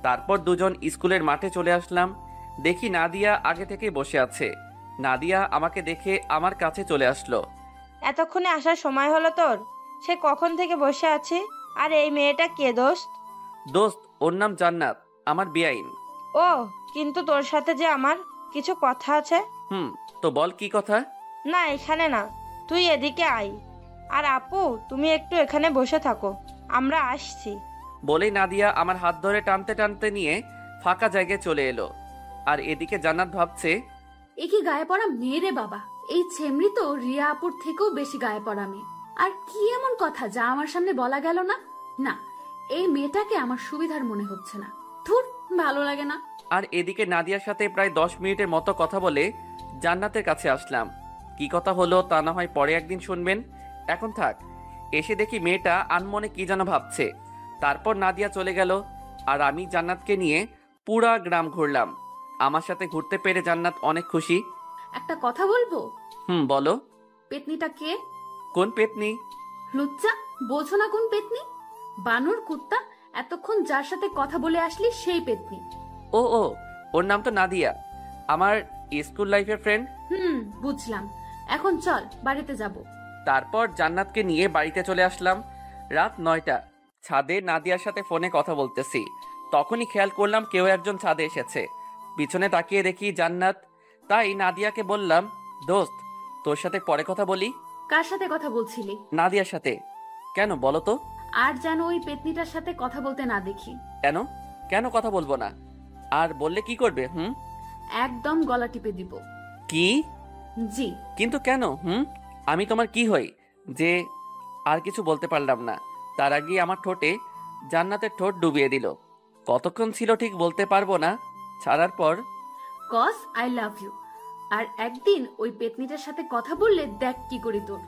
তারপর দুজন স্কুলের মাঠে চলে আসলাম। দেখি নাদিয়া আগে থেকেই বসে আছে। নাদিয়া আমাকে দেখে আমার কাছে চলে আসলো। এতক্ষণে আসার সময় হলো তোর? সে কখন থেকে বসে আছে? আর এই মেয়েটা কে দোস্ত? দোস্ত, ওর নাম জান্নাত, আমার বেআইন। ও, কিন্তু তোর সাথে যে আমার কিছু কথা আছে। তো বল, কি কথা? না, এখানে না, তুই এদিকে আয়। আর আপু, তুমি একটু এখানে বসে থাকো, আমরা আসছি। বলেই নাদিয়া আমার হাত ধরে টানতে টানতে নিয়ে ফাঁকা জায়গায় চলে এলো। আর এদিকে জান্নাত ভাবছে, এ কি গায়ে পড়া মেয়ে রে বাবা, এই ছেমরি তো রিয়া আপুর থেকেও বেশি গায়ে পড়া মেয়ে। আর কি এমন কথা যা আমার সামনে বলা গেল না? না, এই মেয়েটাকে আমার সুবিধার মনে হচ্ছে না। ধুর, ভালো লাগে না। আর এদিকে নাদিয়ার সাথে প্রায় 10 মিনিটের মতো কথা বলে জান্নাতের কাছে আসলাম। কি কথা হলো তা না হয় পরে একদিন শুনবেন, এখন থাক। এসে দেখি মেয়েটা আনমনে কি যেন ভাবছে। তারপর নাদিয়া চলে গেল, আর আমি জান্নাতকে নিয়ে পুরা গ্রাম ঘুরলাম। আমার সাথে ঘুরতে পেরে জান্নাত অনেক খুশি। একটা কথা বলবো? বলো। পেতনিটা কে? কোন পেতনি? লুচ্চা, বোঝো না কোন পেতনি? বানর কুত্তা, এতক্ষণ যার সাথে কথা বলে আসলি সেই পেতনি। ও, ওর নাম তো নাদিয়া, আমার স্কুল লাইফের ফ্রেন্ড। বুঝলাম। এখন চল, বাড়িতে যাব। তারপর জান্নাতকে নিয়ে বাড়িতে চলে আসলাম। রাত 9টা। ছাদে নাদিয়ার সাথে ফোনে কথা বলতেছি, তখনই খেয়াল করলাম কেউ একজন ছাদে এসেছে। পিছনে তাকিয়ে দেখি জান্নাত। তাই নাদিয়াকে বললাম, দোস্ত, তোর সাথে পরে কথা বলি। কার সাথে কথা বলছিলি? নাদিয়ার সাথে। কেন বলো তো? আর যেন ওই পেতনিটার সাথে কথা বলতে না দেখি। কেন? কেন কথা বলবো না? আর বললে কি করবে? একদম গলা টিপে দিব। কি? জি। কিন্তু কেন? আমি তোমার কি হই যে? আর কিছু বলতে পারলাম না, তার আগে আমার ঠোঁটে জান্নাতের ঠোঁট ডুবিয়ে দিল। কতক্ষণ ছিল ঠিক বলতে পারবো না। ছাড়ার পর, কজ আই লাভ ইউ। আর একদিন ওই পেতনিটার সাথে কথা বললে দেখ কি করি তোর।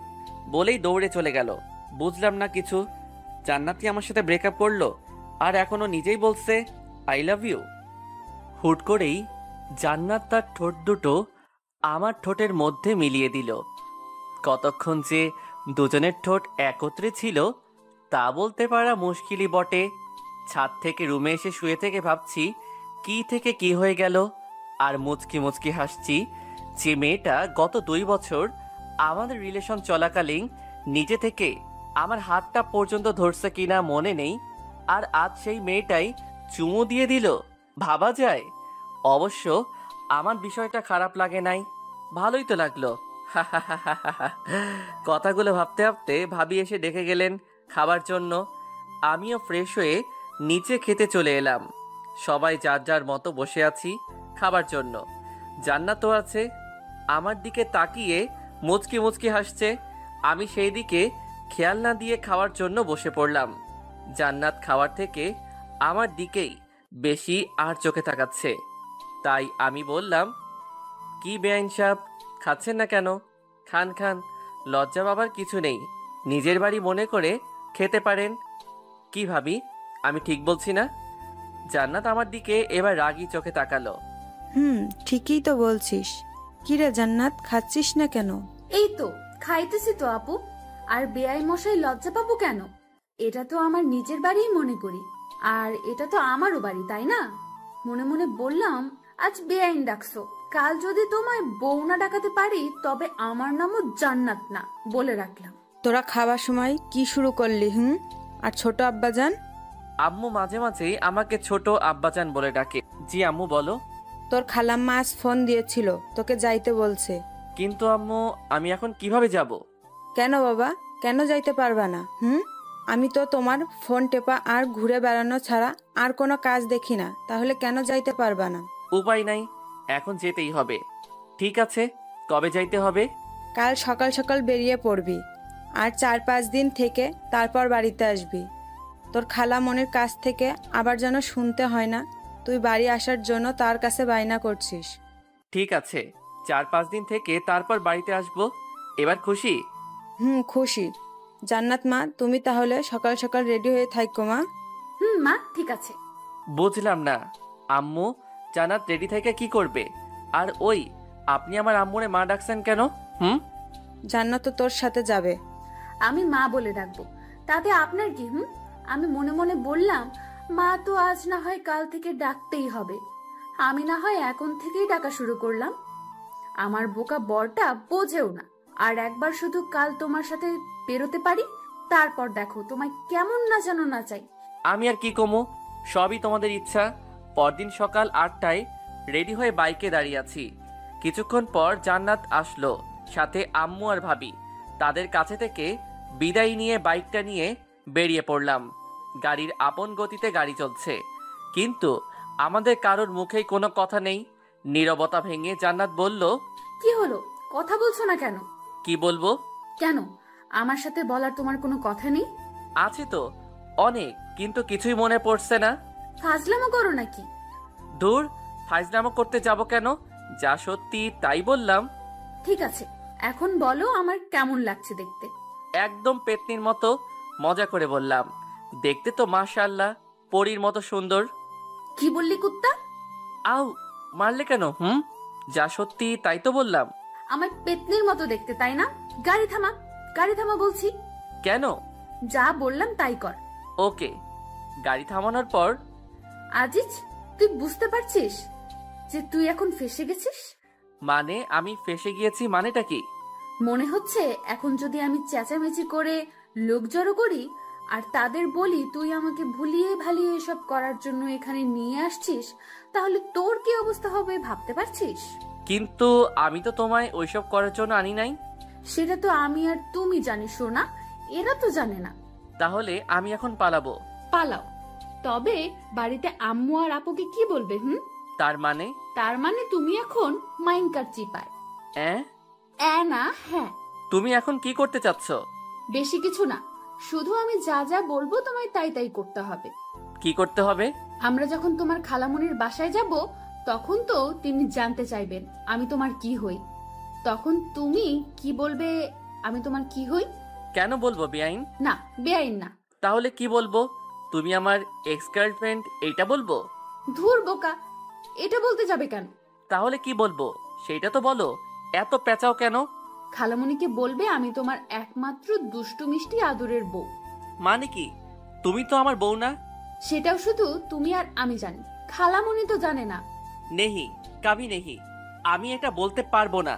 বলেই দৌড়ে চলে গেল। বুঝলাম না কিছু। জান্নাতি আমার সাথে ব্রেকআপ করলো, আর এখনো নিজেই বলছে আই লাভ ইউ। হুট করেই জান্নাত তার ঠোঁট দুটো আমার ঠোঁটের মধ্যে মিলিয়ে দিল। কতক্ষণ যে দুজনের ঠোঁট একত্রে ছিল তা বলতে পারা মুশকিলই বটে। ছাদ থেকে রুমে এসে শুয়ে থেকে ভাবছি কি থেকে কি হয়ে গেল, আর মুচকি মুচকি হাসছি যে মেয়েটা গত 2 বছর আমাদের রিলেশন চলাকালীন নিজে থেকে আমার হাতটা পর্যন্ত ধরছে কিনা মনে নেই, আর আজ সেই মেয়েটাই চুমু দিয়ে দিল। ভাবা যায়? অবশ্য আমার বিষয়টা খারাপ লাগে নাই, ভালোই তো লাগলো। কথাগুলো ভাবতে ভাবতে ভাবি এসে ডেকে গেলেন খাবার জন্য। আমিও ফ্রেশ হয়ে নিচে খেতে চলে এলাম। সবাই যার যার মতো বসে আছি খাবার জন্য। জান্নাতও আছে, আমার দিকে তাকিয়ে মুচকি মুচকি হাসছে। আমি সেই দিকে খেয়াল না দিয়ে খাওয়ার জন্য বসে পড়লাম। জান্নাত খাওয়ার থেকে আমার দিকেই বেশি আর চোখে তাকাচ্ছে। তাই আমি বললাম, কি বেআইন সাহেব, খাচ্ছেন না কেন? খান খান, লজ্জা পাবার কিছু নেই, নিজের বাড়ি মনে করে খেতে পারেন। কি ভাবি, আমি ঠিক বলছি না? জান্নাত আমার দিকে এবার রাগী চোখে তাকালো। ঠিকই তো বলছিস। কিরে জান্নাত, খাচ্ছিস না কেন? এই তো খাইতেছি তো আপু। আর বেআই মশাই লজ্জা পাবো কেন? এটা তো আমার নিজের বাড়িই মনে করি, আর এটা তো আমারও বাড়ি, তাই না? মনে মনে বললাম, আজ বেআইন ডাকছো, কাল যদি তোমায় বউ না ডাকাতে পারি তবে আমার নামও জান্নাত না, বলে রাখলাম। তোরা খাবার সময় কি শুরু করলি? আর ছোট আব্বাজান? আম্মু মাঝে মাঝে আমাকে ছোট আব্বাজান বলে ডাকে। জি আম্মু, বলো। তোর খালাম্মা আজ ফোন দিয়েছিল, তোকে যাইতে বলছে। কিন্তু আম্মু, আমি এখন কিভাবে যাব? কেন বাবা, কেন যাইতে পারবা না? আমি তো তোমার ফোন টেপা আর ঘুরে বেড়ানো ছাড়া আর কোনো কাজ দেখি না, তাহলে কেন যাইতে পারবা না? উপায় নাই, এখন যেতেই হবে। ঠিক আছে, কবে যাইতে হবে? কাল সকাল সকাল বেরিয়ে পড়বি, আর 4-5 দিন থেকে তারপর বাড়িতে আসবি। তোর খালা মনির কাছ থেকে আবার যেন শুনতে হয় না তুই বাড়ি আসার জন্য তার কাছে বায়না করছিস। ঠিক আছে, 4-5 দিন থেকে তারপর বাড়িতে আসবো। এবার খুশি? খুশি। জান্নাত মা, তুমি তাহলে সকাল সকাল রেডি হয়ে থাকো মা। মা ঠিক আছে। বুঝলাম না, আম্মু জান্নাত রেডি থেকে কি করবে? আর ওই আপনি আমার আম্মুরে মা ডাকছেন কেন? জান্নাত তো তোর সাথে যাবে। আমি মা বলে ডাকবো, তাতে আপনার কি? আমি মনে মনে বললাম, মা তো আজ না হয় কাল থেকে ডাকতেই হবে, আমি না হয় এখন থেকেই ডাকা শুরু করলাম। আমার বোকা বরটা বোঝেও না। আর একবার শুধু কাল তোমার সাথে বেরোতে পারি, তারপর দেখো তোমায় কেমন না জানো না চাই। আমি আর কি কমু, সবই তোমাদের ইচ্ছা। পরদিন সকাল 8টায় রেডি হয়ে বাইকে দাঁড়িয়ে আছি। কিছুক্ষণ পর জান্নাত আসলো, সাথে আম্মু আর ভাবি। তাদের কাছে থেকে বিদায় নিয়ে বাইকটা নিয়ে বেরিয়ে পড়লাম। গাড়ির আপন গতিতে গাড়ি চলছে, কিন্তু আমাদের কারোর মুখেই কোনো কথা নেই। নীরবতা ভেঙে জান্নাত বলল, কি হলো, কথা বলছো না কেন? কি বলবো? কেন, আমার সাথে বলার তোমার কোনো কথা নেই? আছে তো অনেক, কিন্তু কিছুই মনে পড়ছে না। ফাজলামো করো নাকি? দূর, ফাজলামো করতে যাব কেন? যা সত্যি তাই বললাম। ঠিক আছে, এখন বলো আমার কেমন লাগছে দেখতে? একদম পেতনির মতো, মজা করে বললাম। দেখতে তো মাশাআল্লাহ পরীর মতো সুন্দর। কি বললি কুত্তা? আউ, মারলে কেন? যা সত্যি তাই তো বললাম। আমার পেতনির মতো দেখতে, তাই না? গাড়ি থামা, গাড়ি থামা বলছি। কেন? যা বললাম তাই কর। ওকে। গাড়ি থামানোর পর, আজিজ, তুই বুঝতে পারছিস যে তুই এখন ফেসে গেছিস? মানে আমি ফেসে গিয়েছি মানেটা কি? মনে হচ্ছে এখন যদি আমি চেঁচামেচি করে লোক জড়ো করি আর তাদের বলি তুই আমাকে ভুলিয়ে ভালিয়ে এসব করার জন্য এখানে নিয়ে আসছিস, তাহলে তোর কি অবস্থা হবে ভাবতে পারছিস? কিন্তু আমি তো তোমায় ওইসব করার জন্য আনি নাই। সেটা তো আমি আর তুমি জানি সোনা, এরা তো জানে না। তাহলে আমি এখন পালাবো? পালাও, তবে বাড়িতে আম্মু আর আপুকে কি বলবে? তার মানে? তার মানে তুমি এখন মাইনকার চিপায়। না, হ্যাঁ। তুমি এখন কি করতে চাচ্ছ? বেশি কিছু না, শুধু আমি যা যা বলবো তোমায় তাই তাই করতে হবে। কি করতে হবে? আমরা যখন তোমার খালামনির বাসায় যাব, তখন তো তিনি জানতে চাইবেন আমি তোমার কি হই। তখন তুমি কি বলবে? আমি তোমার কি হই? কেন বলবো বেআইন? না, বেআইন না। তাহলে কি বলবো? তুমি আমার এক্স গার্লফ্রেন্ড, এইটা বলবো? ধুর বোকা, এটা বলতে যাবে কেন? তাহলে কি বলবো সেটা তো বলো, এত পেঁচাও কেন? খালামনিকে বলবে আমি তোমার একমাত্র দুষ্টু মিষ্টি আদরের বউ। মানে কি? তুমি তো আমার বউ না। সেটাও শুধু তুমি আর আমি জানি, খালামনি তো জানে না। নেহি কাভি নেহি, আমি এটা বলতে পারবো না।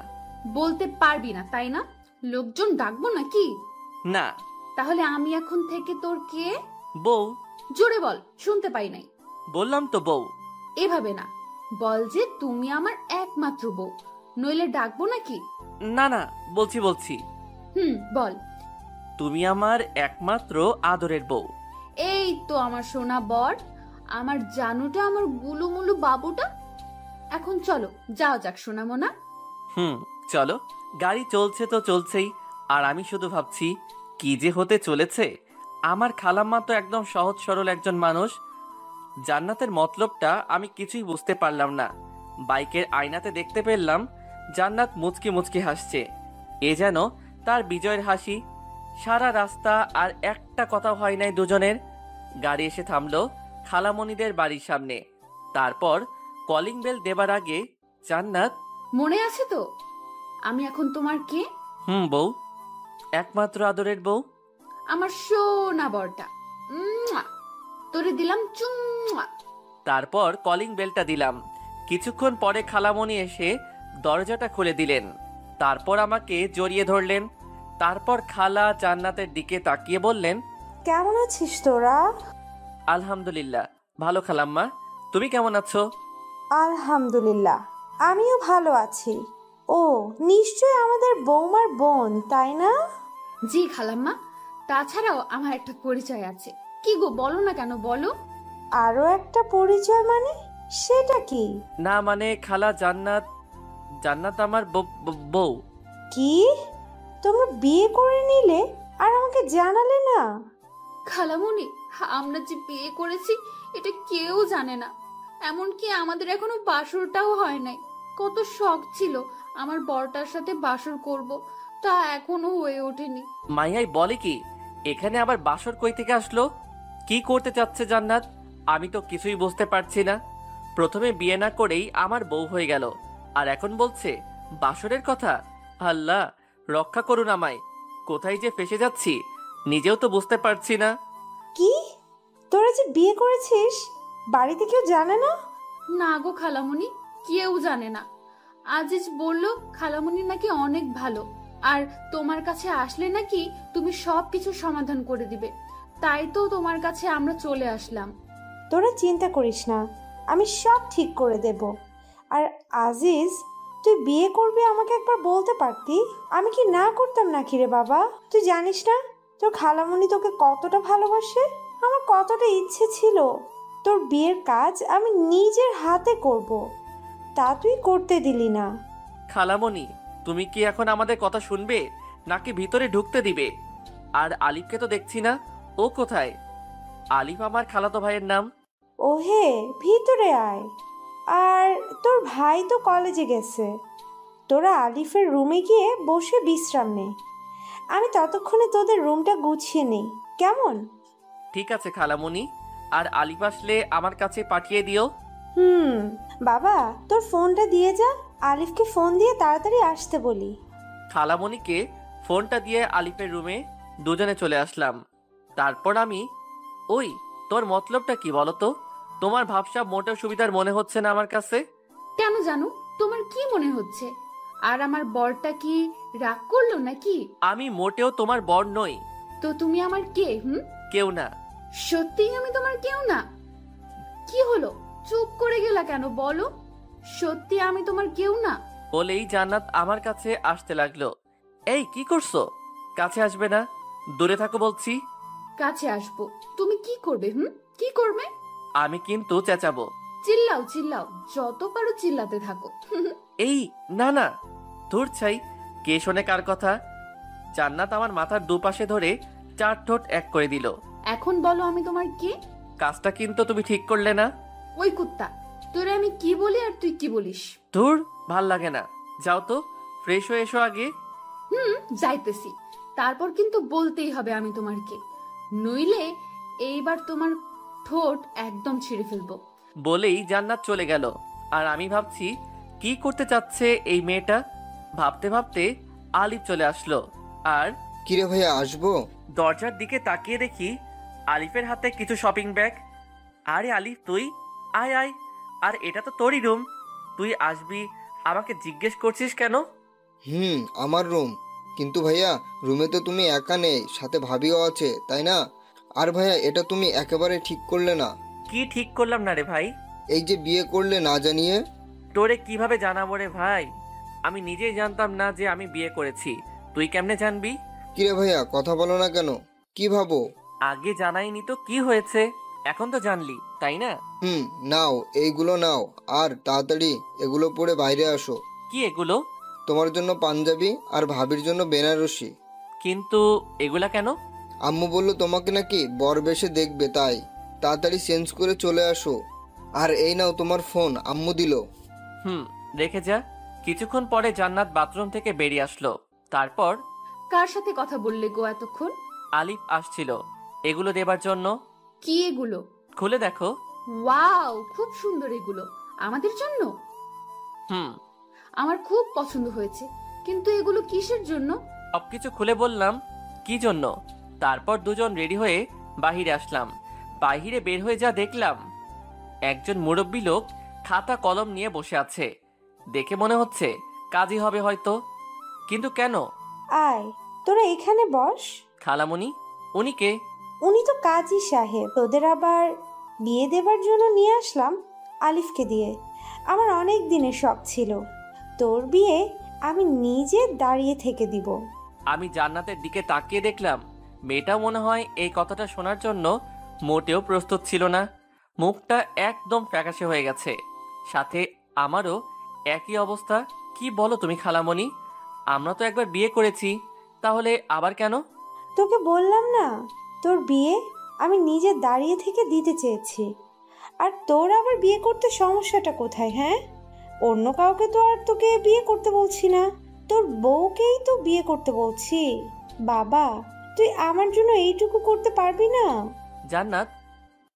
বলতে পারবি না তাই না? লোকজন ডাকবো নাকি? না। তাহলে আমি এখন থেকে তোর কে? বউ। জোরে বল, শুনতে পাই নাই। বললাম তো বউ। এভাবে না, বল যে তুমি আমার একমাত্র বউ, নইলে ডাকবো নাকি? না না, বলছি। বল। তুমি আমার একমাত্র আদরের বউ। এই তো আমার সোনা বর, আমার জানুটা, আমার গুলুমুলু বাবুটা। এখন চলো যাও যাক সোনা মোনা। চলো। গাড়ি চলছে তো চলছেই, আর আমি শুধু ভাবছি কি যে হতে চলেছে। আমার খালাম্মা তো একদম সহজ সরল একজন মানুষ। জান্নাতের মতলবটা আমি কিছুই বুঝতে পারলাম না। বাইকের আয়নাতে দেখতে পেলাম জান্নাত মুচকি মুচকি হাসছে, এ যেন তার বিজয়ের হাসি। সারা রাস্তা আর একটা কথা হয় নাই দুজনের। গাড়ি এসে থামলো খালামণিদের বাড়ির সামনে। তারপর কলিং বেল দেবার আগে জান্নাত, মনে আছে তো আমি এখন তোমার কে? বউ, একমাত্র আদরের বউ, আমার সোনা বরটা। তোরে দিলাম চুম্মা। তারপর কলিং বেলটা দিলাম। কিছুক্ষণ পরে খালামণি এসে দরজাটা খুলে দিলেন, তারপর আমাকে জড়িয়ে ধরলেন। তারপর খালা জান্নাতের দিকে তাকিয়ে বললেন, কেমন আছিস তোরা? আলহামদুলিল্লাহ ভালো খালাম্মা, তুমি কেমন আছো? আলহামদুলিল্লাহ, আমিও ভালো আছি। ও নিশ্চয় আমাদের বৌমার বোন, তাই না? জি খালাম্মা, তাছাড়াও আমার একটা পরিচয় আছে। কি গো, বলো না কেন, বলো। আরো একটা পরিচয় মানে? সেটা কি? না মানে খালা, জান্নাত জান্নাত আমার বউ। কি? তোমরা বিয়ে করে নিলে আর আমাকে জানালে না? খালামণি, আমরা যে বিয়ে করেছি এটা কেউ জানে না। এমনকি আমাদের এখনো বাসরটাও হয় নাই। কত শখ ছিল আমার বরটার সাথে বাসর করব, তা এখনো হয়ে ওঠেনি। মাইয়াই বলে কি, এখানে আবার বাসর কই থেকে আসলো? কি করতে চাচ্ছে জান্নাত? আমি তো কিছুই বুঝতে পারছি না। প্রথমে বিয়ে না করেই আমার বউ হয়ে গেল, আর এখন বলছে বাসরের কথা। আল্লাহ রক্ষা করুন আমায়, কোথায় যে ফেসে যাচ্ছি নিজেও তো বুঝতে পারছি না। কি? তোরা যে বিয়ে করেছিস বাড়িতে কেউ জানে না? না গো খালামণি, কেউ জানে না। আজিজ বলল খালামণি নাকি অনেক ভালো, আর তোমার কাছে আসলে নাকি তুমি সবকিছু সমাধান করে দিবে। তাই তো তোমার কাছে আমরা চলে আসলাম। তোরা চিন্তা করিস না, আমি সব ঠিক করে দেব। আর আজিজ, তুই বিয়ে করবি আমাকে একবার বলতে পারতি, আমি কি না করতাম নাকি রে বাবা? তুই জানিস না তোর খালামণি তোকে কতটা ভালোবাসে? আমার কতটা ইচ্ছে ছিল তোর বিয়ের কাজ আমি নিজের হাতে করব, তা তুই করতে দিলি না। খালামণি, তুমি কি এখন আমাদের কথা শুনবে নাকি ভিতরে ঢুকতে দিবে? আর আলিফকে তো দেখছি না, ও কোথায়? আলিফ আমার খালাতো ভাইয়ের নাম। ওহে, ভিতরে আয়। আর তোর ভাই তো কলেজে গেছে, তোরা আলিফের রুমে গিয়ে বসে বিশ্রাম নে, আমি ততক্ষণে তোদের রুমটা গুছিয়ে নেই, কেমন? ঠিক আছে খালামণি, আর আলিফ আসলে আমার কাছে পাঠিয়ে দিও। বাবা, তোর ফোনটা দিয়ে যা, আলিফকে ফোন দিয়ে তাড়াতাড়ি আসতে বলি। খালামণিকে ফোনটা দিয়ে আলিফের রুমে দুজনে চলে আসলাম। তারপর আমি, ওই তোর মতলবটা কি বলো তো? তোমার ভাবসাব মোটেও সুবিধার মনে হচ্ছে না আমার কাছে। কেন জানো, তোমার কি মনে হচ্ছে? আর আমার বরটা কি রাগ করলো নাকি? আমি মোটেও তোমার বর নই। তো তুমি আমার কে? কেউ না। সত্যিই আমি তোমার কেউ না? কি হলো, চুপ করে গেলা কেন, বলো। সত্যি আমি তোমার কেউ না? বলেই জান্নাত আমার কাছে আসতে লাগলো। এই কি করছো? কাছে আসবে না, দূরে থাকো বলছি। কাছে আসবো? তুমি কি করবে? কি করবে? আমি কিন্তু চেঁচাবো। চিল্লাও চিল্লাও, যত পারো চিল্লাতে থাকো। এই না না, ধুর ছাই, কে শোনে কার কথা? জান্নাত আমার মাথার দুপাশে ধরে 4 ঠোঁট এক করে দিল। এখন বলো আমি তোমার কে? কাজটা কিন্তু তুমি ঠিক করলে না। ওই কুত্তা, তোরে আমি কি বলি আর তুই কি বলিস? ধুর, ভাল লাগে না। যাও তো, ফ্রেশ হয়ে এসো আগে। যাইতেছি, তারপর কিন্তু বলতেই হবে আমি তোমার কে, নইলে এইবার তোমার ঠোঁট একদম ছিঁড়ে ফেলবো। বলেই জান্নাত চলে গেল। আর আমি ভাবছি কি করতে চাচ্ছে এই মেয়েটা। ভাবতে ভাবতে আলিফ চলে আসলো। আর কিরে ভাইয়া, আসবো? দরজার দিকে তাকিয়ে দেখি আলিফের হাতে কিছু শপিং ব্যাগ। আরে আলিফ, তুই আয় আয়, আর এটা তো তোরই রুম। তুই আসবি, আমাকে জিজ্ঞেস করছিস কেন? আমার রুম, কিন্তু ভাইয়া রুমে তো তুমি একা নেই, সাথে ভাবিও আছে, তাই না? আর ভাইয়া, এটা তুমি একেবারে ঠিক করলে না। কি ঠিক করলাম না রে ভাই? এই যে বিয়ে করলে না জানিয়ে। তোরে কিভাবে জানাবো রে ভাই? আমি নিজেই জানতাম না যে আমি বিয়ে করেছি, তুই কেমনে জানবি? কিরে ভাইয়া, কথা বলো না কেন? কি ভাবো? আগে জানাইনি তো কি হয়েছে, এখন তো জানলি, তাই না? নাও, এইগুলো নাও, আর তাড়াতাড়ি এগুলো পরে বাইরে আসো। কি এগুলো? তোমার জন্য পাঞ্জাবি আর ভাবির জন্য বেনারসি। কিন্তু এগুলা কেন? আম্মু বললো তোমাকে নাকি বর বেশে দেখবে, তাই তাড়াতাড়ি চেঞ্জ করে চলে আসো। আর এই নাও তোমার ফোন, আম্মু দিল। রেখে যা। কিছুক্ষণ পরে জান্নাত বাথরুম থেকে বেরিয়ে আসলো। তারপর, কার সাথে কথা বললে গো এতক্ষণ? আলিফ আসছিল এগুলো দেবার জন্য। কি এগুলো? খুলে দেখো। ওয়াও, খুব সুন্দর এগুলো। আমাদের জন্য? আমার খুব পছন্দ হয়েছে, কিন্তু এগুলো কিসের জন্য? সবকিছু খুলে বললাম কি জন্য। তারপর দুজন রেডি হয়ে বাহিরে আসলাম। বাহিরে বের হয়ে যা দেখলাম, একজন মুরব্বী লোক খাতা কলম নিয়ে বসে আছে। দেখে মনে হচ্ছে কাজী হবে হয়তো, কিন্তু কেন? আয়, তোরা এখানে বস। খালামণি, উনি কে? উনি তো কাজী সাহেব। তোদের আবার বিয়ে দেবার জন্য নিয়ে আসলাম আলিফকে দিয়ে। আমার অনেক দিনের শখ ছিল তোর বিয়ে আমি নিজে দাঁড়িয়ে থেকে দিব। আমি জান্নাতের দিকে তাকিয়ে দেখলাম মেয়েটা মনে হয় এই কথাটা শোনার জন্য মোটেও প্রস্তুত ছিল না। মুখটা একদম ফ্যাকাশে হয়ে গেছে, সাথে আমারও একই অবস্থা। কি বলো তুমি খালামণি, আমরা তো একবার বিয়ে করেছি, তাহলে আবার কেন? তোকে বললাম না, তোর বিয়ে আমি নিজে দাঁড়িয়ে থেকে দিতে চেয়েছি। আর তোর আবার বিয়ে করতে সমস্যাটা কোথায়? হ্যাঁ, অন্য কাউকে তো আর তোকে বিয়ে করতে বলছি না, তোর বউকেই তো বিয়ে করতে বলছি। বাবা, তুই আমার জন্য এইটুকু করতে পারবি না? জান্নাত,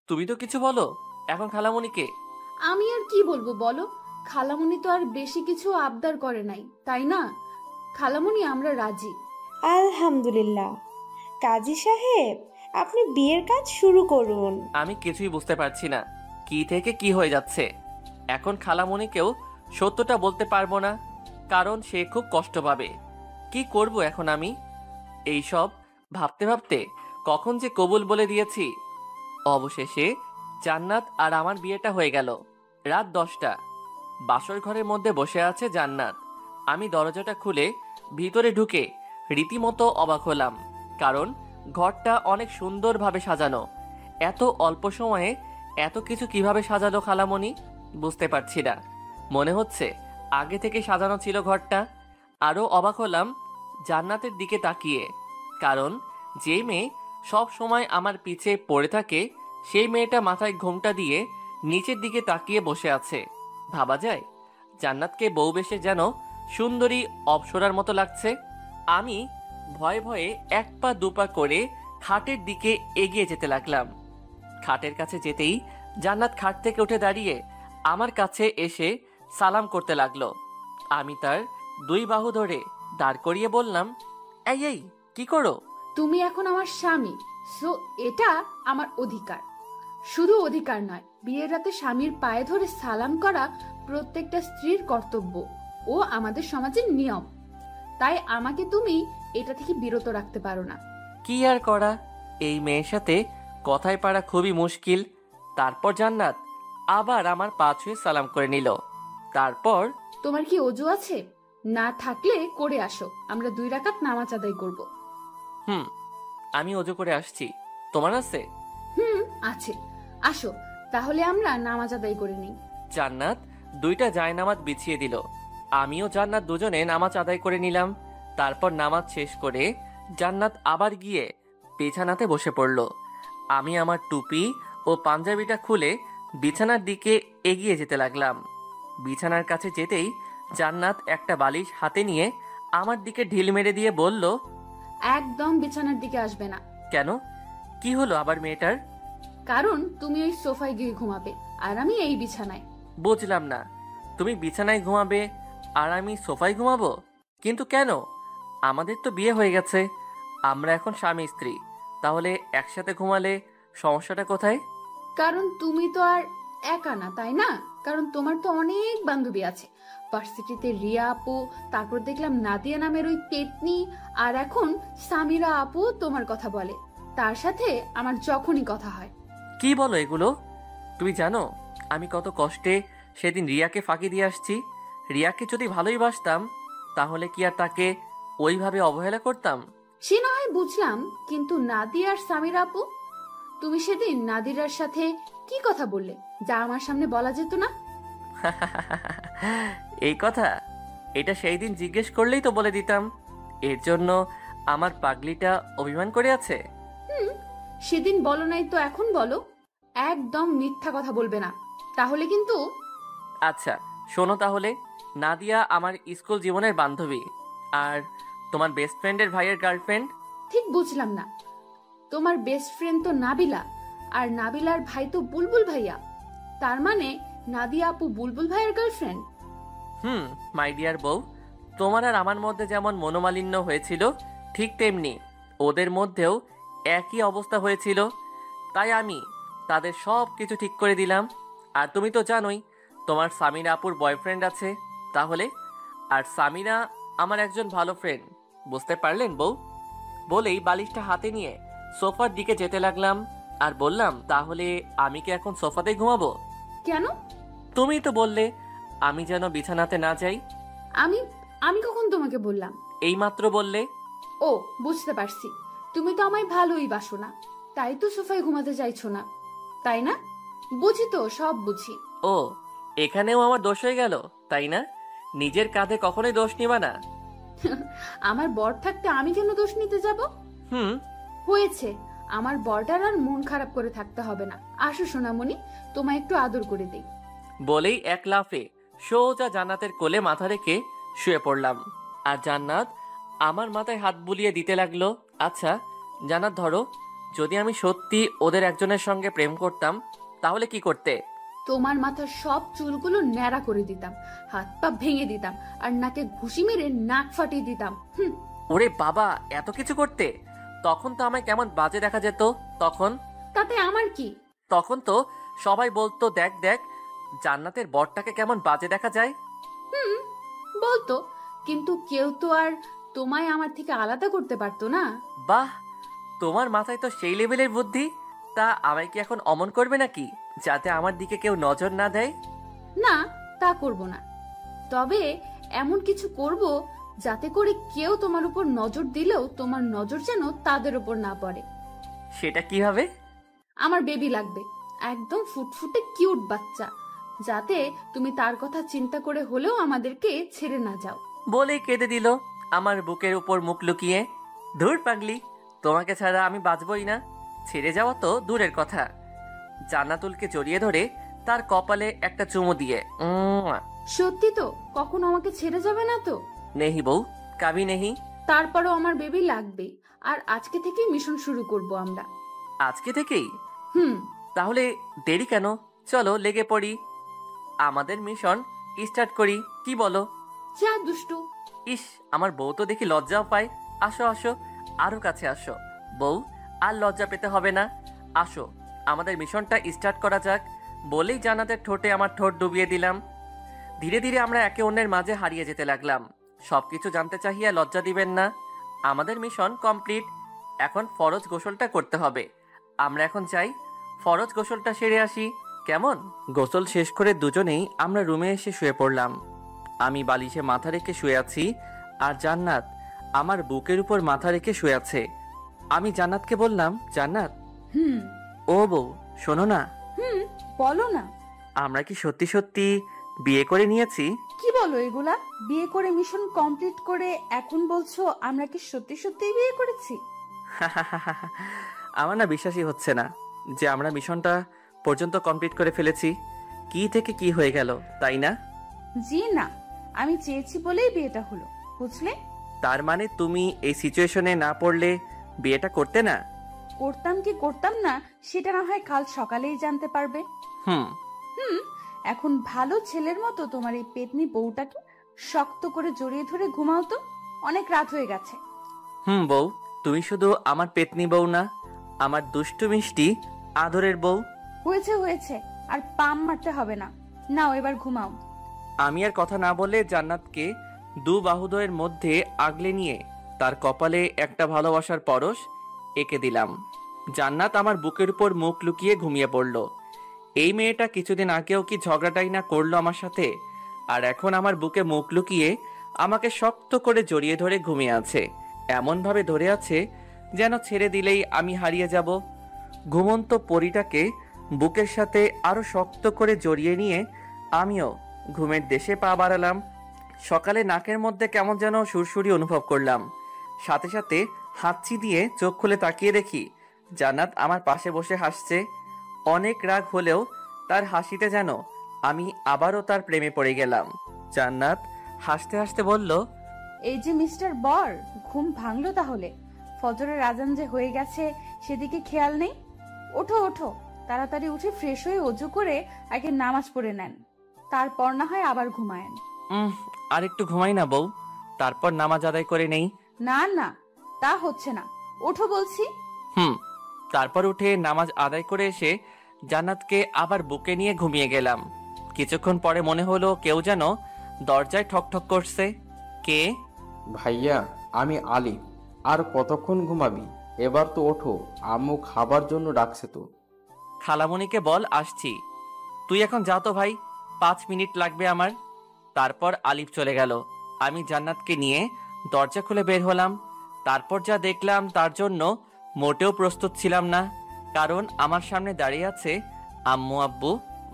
তুমি তো কিছু বলো এখন খালামণিকে। আমি আর কি বলবো বলো, খালামণি তো আর বেশি কিছু আবদার করে নাই, তাই না? খালামণি, আমরা রাজি। আলহামদুলিল্লাহ। কাজী সাহেব, আপনি বিয়ের কাজ শুরু করুন। আমি কিছুই বুঝতে পারছি না কি থেকে কি হয়ে যাচ্ছে। এখন খালামণিকেও সত্যটা বলতে পারবো না, কারণ সে খুব কষ্ট পাবে। কি করব এখন আমি? এই সব ভাবতে ভাবতে কখন যে কবুল বলে দিয়েছি। অবশেষে জান্নাত আর আমার বিয়েটা হয়ে গেল। রাত 10টা, বাসর ঘরের মধ্যে বসে আছে জান্নাত। আমি দরজাটা খুলে ভিতরে ঢুকে রীতিমতো অবাক হলাম, কারণ ঘরটা অনেক সুন্দরভাবে সাজানো। এত অল্প সময়ে এত কিছু কিভাবে সাজালো খালামণি বুঝতে পারছি না। মনে হচ্ছে আগে থেকে সাজানো ছিল ঘরটা। আরও অবাক হলাম জান্নাতের দিকে তাকিয়ে, কারণ যে মেয়ে সব সময় আমার পিছে পড়ে থাকে সেই মেয়েটা মাথায় ঘোমটা দিয়ে নিচের দিকে তাকিয়ে বসে আছে। ভাবা যায় জান্নাতকে বউ বেশে যেন সুন্দরী অপ্সরার মতো লাগছে। আমি ভয়ে ভয়ে এক পা দুপা করে খাটের দিকে এগিয়ে যেতে লাগলাম। খাটের কাছে যেতেই জান্নাত খাট থেকে উঠে দাঁড়িয়ে আমার কাছে এসে সালাম করতে লাগলো। আমি তার 2 বাহু ধরে দাঁড় করিয়ে বললাম, এই এই কি করো? তুমি এখন আমার স্বামী, সো এটা আমার অধিকার। শুধু অধিকার নয়, বিয়ের রাতে স্বামীর পায়ে ধরে সালাম করা প্রত্যেকটা স্ত্রীর কর্তব্য ও আমাদের সমাজের নিয়ম। তাই আমাকে তুমি এটা থেকে বিরত রাখতে পারো না। কি আর করা, এই মেয়ের সাথে কথায় পারা খুবই মুশকিল। তারপর জান্নাত আবার আমার পা ছুঁয়ে সালাম করে নিল। তারপর, তোমার কি ওযু আছে? না থাকলে করে আসো, আমরা 2 রাকাত নামাজ আদায় করব। আমি ওযু করে আসছি, তোমার আছে? আছে, আসো তাহলে আমরা নামাজ আদায় করে নিই। জান্নাত 2টা জায়নামাজ বিছিয়ে দিল। আমিও জান্নাত দুজনে নামাজ আদায় করে নিলাম। তারপর নামাজ শেষ করে জান্নাত আবার গিয়ে বিছানাতে বসে পড়ল। আমি আমার টুপি ও পাঞ্জাবিটা খুলে বিছানার দিকে এগিয়ে যেতে লাগলাম। বিছানার কাছে যেতেই জান্নাত একটা বালিশ হাতে নিয়ে আমার দিকে ঢিল মেরে দিয়ে বলল, একদম বিছানার দিকে আসবে না। কেন? কি হলো আবার মেয়েটার? কারণ তুমি ওই সোফায় গিয়ে ঘুমাবে আর আমি এই বিছানায়। বুঝলাম না, তুমি বিছানায় ঘুমাবে আর আমি সোফায় ঘুমাবো? কিন্তু কেন? আমাদের তো বিয়ে হয়ে গেছে, আমরা এখন স্বামী স্ত্রী, তাহলে একসাথে ঘুমালে সমস্যাটা কোথায়? কারণ তুমি তো আর একা না, তাই না? কারণ তোমার তো অনেক বান্ধবী আছে। ভার্সিটিতে রিয়া আপু, তারপর দেখলাম নাদিয়া নামের ওই পেতনি, আর এখন সামিরা আপু তোমার কথা বলে। তার সাথে আমার যখনই কথা হয়। কি বলো এগুলো? তুমি জানো আমি কত কষ্টে সেদিন রিয়াকে ফাঁকি দিয়ে আসছি। রিয়াকে যদি ভালোই বাসতাম তাহলে কি আর তাকে ওইভাবে অবহেলা করতাম? সে না হয় বুঝলাম, কিন্তু নাদিয়া আর সামিরা আপু, তুমি সেদিন নাদিরার সাথে কি কথা বললে যা আমার সামনে বলা যেত না? এই কথা এটা সেই দিন জিজ্ঞেস করলেই তো বলে দিতাম। এর জন্য আমার পাগলিটা অভিমান করে আছে। সেদিন বলো নাই তো এখন বলো। একদম মিথ্যা কথা বলবে না, তাহলে কিন্তু। আচ্ছা শোনো তাহলে, নাদিয়া আমার স্কুল জীবনের বান্ধবী, আর তোমার বেস্ট ফ্রেন্ডের ভাইয়ের গার্লফ্রেন্ড। ঠিক বুঝলাম না, তোমার বেস্ট ফ্রেন্ড তো নাবিলা, আর নাবিলার ভাই তো বুলবুল ভাইয়া। তার মানে নাদিয়া আপু বুলবুল ভাইয়ের গার্লফ্রেন্ড? মাই ডিয়ার বউ, তোমার আর আমার মধ্যে যেমন মনোমালিন্য হয়েছিল ঠিক তেমনি ওদের মধ্যেও একই অবস্থা হয়েছিল। তাই আমি তাদের সব কিছু ঠিক করে দিলাম। আর তুমি তো জানোই তোমার সামিরা আপুর বয়ফ্রেন্ড আছে, তাহলে আর সামিরা আমার একজন ভালো ফ্রেন্ড, বুঝতে পারলেন বউ? বলেই বালিশটা হাতে নিয়ে সোফার দিকে যেতে লাগলাম আর বললাম, তাহলে আমি কি এখন সোফাতে ঘুমাবো? কেন? তুমি তো বললে আমি যেন বিছানাতে না যাই। আমি আমি কখন তোমাকে বললাম? এইমাত্র বললে। ও, বুঝতে পারছি, তুমি তো আমায় ভালোই বাসো না, তাই তো সোফায় ঘুমাতে চাইছো না, তাই না? বুঝি তো, সব বুঝি। ও, এখানেও আমার দোষ হয়ে গেল, তাই না? নিজের কাঁধে কখনোই দোষ নিবা না। আমার বর থাকতে আমি কেন দোষ নিতে যাব? হয়েছে, আমার বরটার আর মন খারাপ করে থাকতে হবে না। আসো সোনামণি, তোমায় একটু আদর করে দেই। বলেই এক লাফে সোজা জান্নাতের কোলে মাথা রেখে শুয়ে পড়লাম। আর জান্নাত আমার মাথায় হাত বুলিয়ে দিতে লাগলো। আচ্ছা জান্নাত, ধরো যদি আমি সত্যি ওদের একজনের সঙ্গে প্রেম করতাম, তাহলে কি করতে? তোমার মাথার সব চুলগুলো ন্যাড়া করে দিতাম, হাত পা ভেঙে দিতাম, আর নাকে ঘুষি মেরে নাক ফাটিয়ে দিতাম। ওরে বাবা, এত কিছু করতে? তখন তো আমায় কেমন বাজে দেখা যেত। তখন তাতে আমার কি? তখন তো সবাই বলতো, দেখ দেখ জান্নাতের বরটাকে কেমন বাজে দেখা যায়। বলতো, কিন্তু কেউ তো আর তোমায় আমার থেকে আলাদা করতে পারতো না। বাহ, তোমার মাথায় তো সেই লেভেলের বুদ্ধি। তা আমায় কি এখন অমন করবে নাকি, যাতে আমার দিকে কেউ নজর না দেয়? না, তা করব না, তবে এমন কিছু করব যাতে করে কেউ তোমার উপর নজর দিলেও তোমার নজর যেন তাদের উপর না পড়ে। সেটা কিভাবে? আমার বেবি লাগবে, একদম ফুটফুটে কিউট বাচ্চা, যাতে তুমি তার কথা চিন্তা করে হলেও আমাদেরকে ছেড়ে না যাও। বলেই কেঁদে দিল আমার বুকের উপর মুখ লুকিয়ে। ধুর পাগলি, তোমাকে ছাড়া আমি বাঁচবই না। ছেড়ে যাওয়া তো দূরের কথা, জান্নাতুলকে জড়িয়ে ধরে তার কপালে একটা চুমু দিয়ে, সত্যি তো? কখনো আমাকে ছেড়ে যাবে না তো? নেহি বউ, কাবি নেহি। তারপরও আমার বেবি লাগবে, আর আজকে থেকেই মিশন শুরু করব আমরা। আজকে থেকেই? হুম। তাহলে দেরি কেন, চলো লেগে পড়ি, আমাদের মিশন স্টার্ট করি, কি বলো? যা দুষ্টু। ইস, আমার বউ তো দেখি লজ্জাও পায়। আসো আসো, আরো কাছে আসো বউ, আর লজ্জা পেতে হবে না। আসো, আমাদের মিশনটা স্টার্ট করা যাক। বলেই জান্নাতের ঠোঁটে আমার ঠোঁট ডুবিয়ে দিলাম। ধীরে ধীরে আমরা একে অন্যের মাঝে হারিয়ে যেতে লাগলাম। সবকিছু জানতে চাহিয়া লজ্জা দিবেন না। আমাদের মিশন কমপ্লিট, এখন ফরজ গোসলটা করতে হবে। আমরা এখন চাই ফরজ গোসলটা সেরে আসি, কেমন? গোসল শেষ করে দুজনেই আমরা রুমে এসে শুয়ে পড়লাম। আমি বালিশে মাথা রেখে শুয়ে আছি, আর জান্নাত আমার বুকের উপর মাথা রেখে শুয়ে আছে। আমি জান্নাতকে বললাম, জান্নাত। ও বউ, শোনো না। বলো না। আমরা কি সত্যি সত্যি বিয়ে করে নিয়েছি? কি বলো এগুলা? বিয়ে করে মিশন কমপ্লিট করে এখন বলছো আমরা কি সত্যি সত্যি বিয়ে করেছি? আমার না বিশ্বাসই হচ্ছে না যে আমরা মিশনটা পর্যন্ত কমপ্লিট করে ফেলেছি। কি থেকে কি হয়ে গেল, তাই না? জি না, আমি চেয়েছি বলেই বিয়েটা হলো, বুঝলে? তার মানে তুমি এই সিচুয়েশনে না পড়লে বিয়েটা করতে না? করতাম কি করতাম না সেটা না হয় কাল সকালেই জানতে পারবে। এখন ভালো ছেলের মতো তোমার এই পেতনি বউটাকে শক্ত করে জড়িয়ে ধরে ঘুমাও তো, অনেক রাত হয়ে গেছে। বউ, তুমি শুধু আমার পেতনি বউ না, আমার দুষ্টু মিষ্টি আদরের বউ। হয়েছে হয়েছে, আর পাম মারতে হবে না, নাও এবার ঘুমাও। আমি আর কথা না বলে জান্নাতকে দু বাহুদয়ের মধ্যে আগলে নিয়ে তার কপালে একটা ভালোবাসার পরশ এঁকে দিলাম। জান্নাত আমার বুকের উপর মুখ লুকিয়ে ঘুমিয়ে পড়ল। এই মেয়েটা কিছুদিন আগেও কি ঝগড়াটাই না করলো আমার সাথে, আর এখন আমার বুকে মুখ লুকিয়ে আমাকে শক্ত করে জড়িয়ে ধরে ঘুমিয়ে আছে। এমন ভাবে ধরে আছে যেন ছেড়ে দিলেই আমি হারিয়ে যাব। ঘুমন্ত পরীটাকে বুকের সাথে আরো শক্ত করে জড়িয়ে নিয়ে আমিও ঘুমের দেশে পা বাড়ালাম। সকালে নাকের মধ্যে কেমন যেন সুরসুরি অনুভব করলাম, সাথে সাথে হাঁচি দিয়ে চোখ খুলে তাকিয়ে দেখি জান্নাত আমার পাশে বসে হাসছে। অনেক রাগ হলেও তার হাসিতে যেন আমি আবারও তার প্রেমে পড়ে গেলাম। জান্নাত হাসতে হাসতে বলল, এই যে মিস্টার বর, ঘুম ভাঙলো তাহলে? ফজরের আজান যে হয়ে গেছে সেদিকে খেয়াল নেই? ওঠো ওঠো, তাড়াতাড়ি উঠে ফ্রেশ হয়ে অজু করে আগে নামাজ পড়ে নেন, তারপর না হয় আবার ঘুমায়েন। আর একটু ঘুমাই না বউ, তারপর নামাজ আদায় করে নেই। না না, তা হচ্ছে না, ওঠো বলছি। তারপর উঠে নামাজ আদায় করে এসে জান্নাতকে আবার বুকে নিয়ে ঘুমিয়ে গেলাম। কিছুক্ষণ পরে মনে হলো কেউ যেন দরজায় ঠক ঠক করছে। কে? ভাইয়া, আমি আলিফ। আর কতক্ষণ ঘুমাবি? এবার তো ওঠো, আম্মু খাবার জন্য ডাকছে তো। খালামণিকে বল আসছি। তুই এখন যা তো ভাই, 5 মিনিট লাগবে আমার। তারপর আলিফ চলে গেল। আমি জান্নাতকে নিয়ে দরজা খুলে বের হলাম। তারপর যা দেখলাম তার জন্য মোটেও প্রস্তুত ছিলাম না, কারণ আমার সামনে দাঁড়িয়ে আছে আম্মু, আব্বু,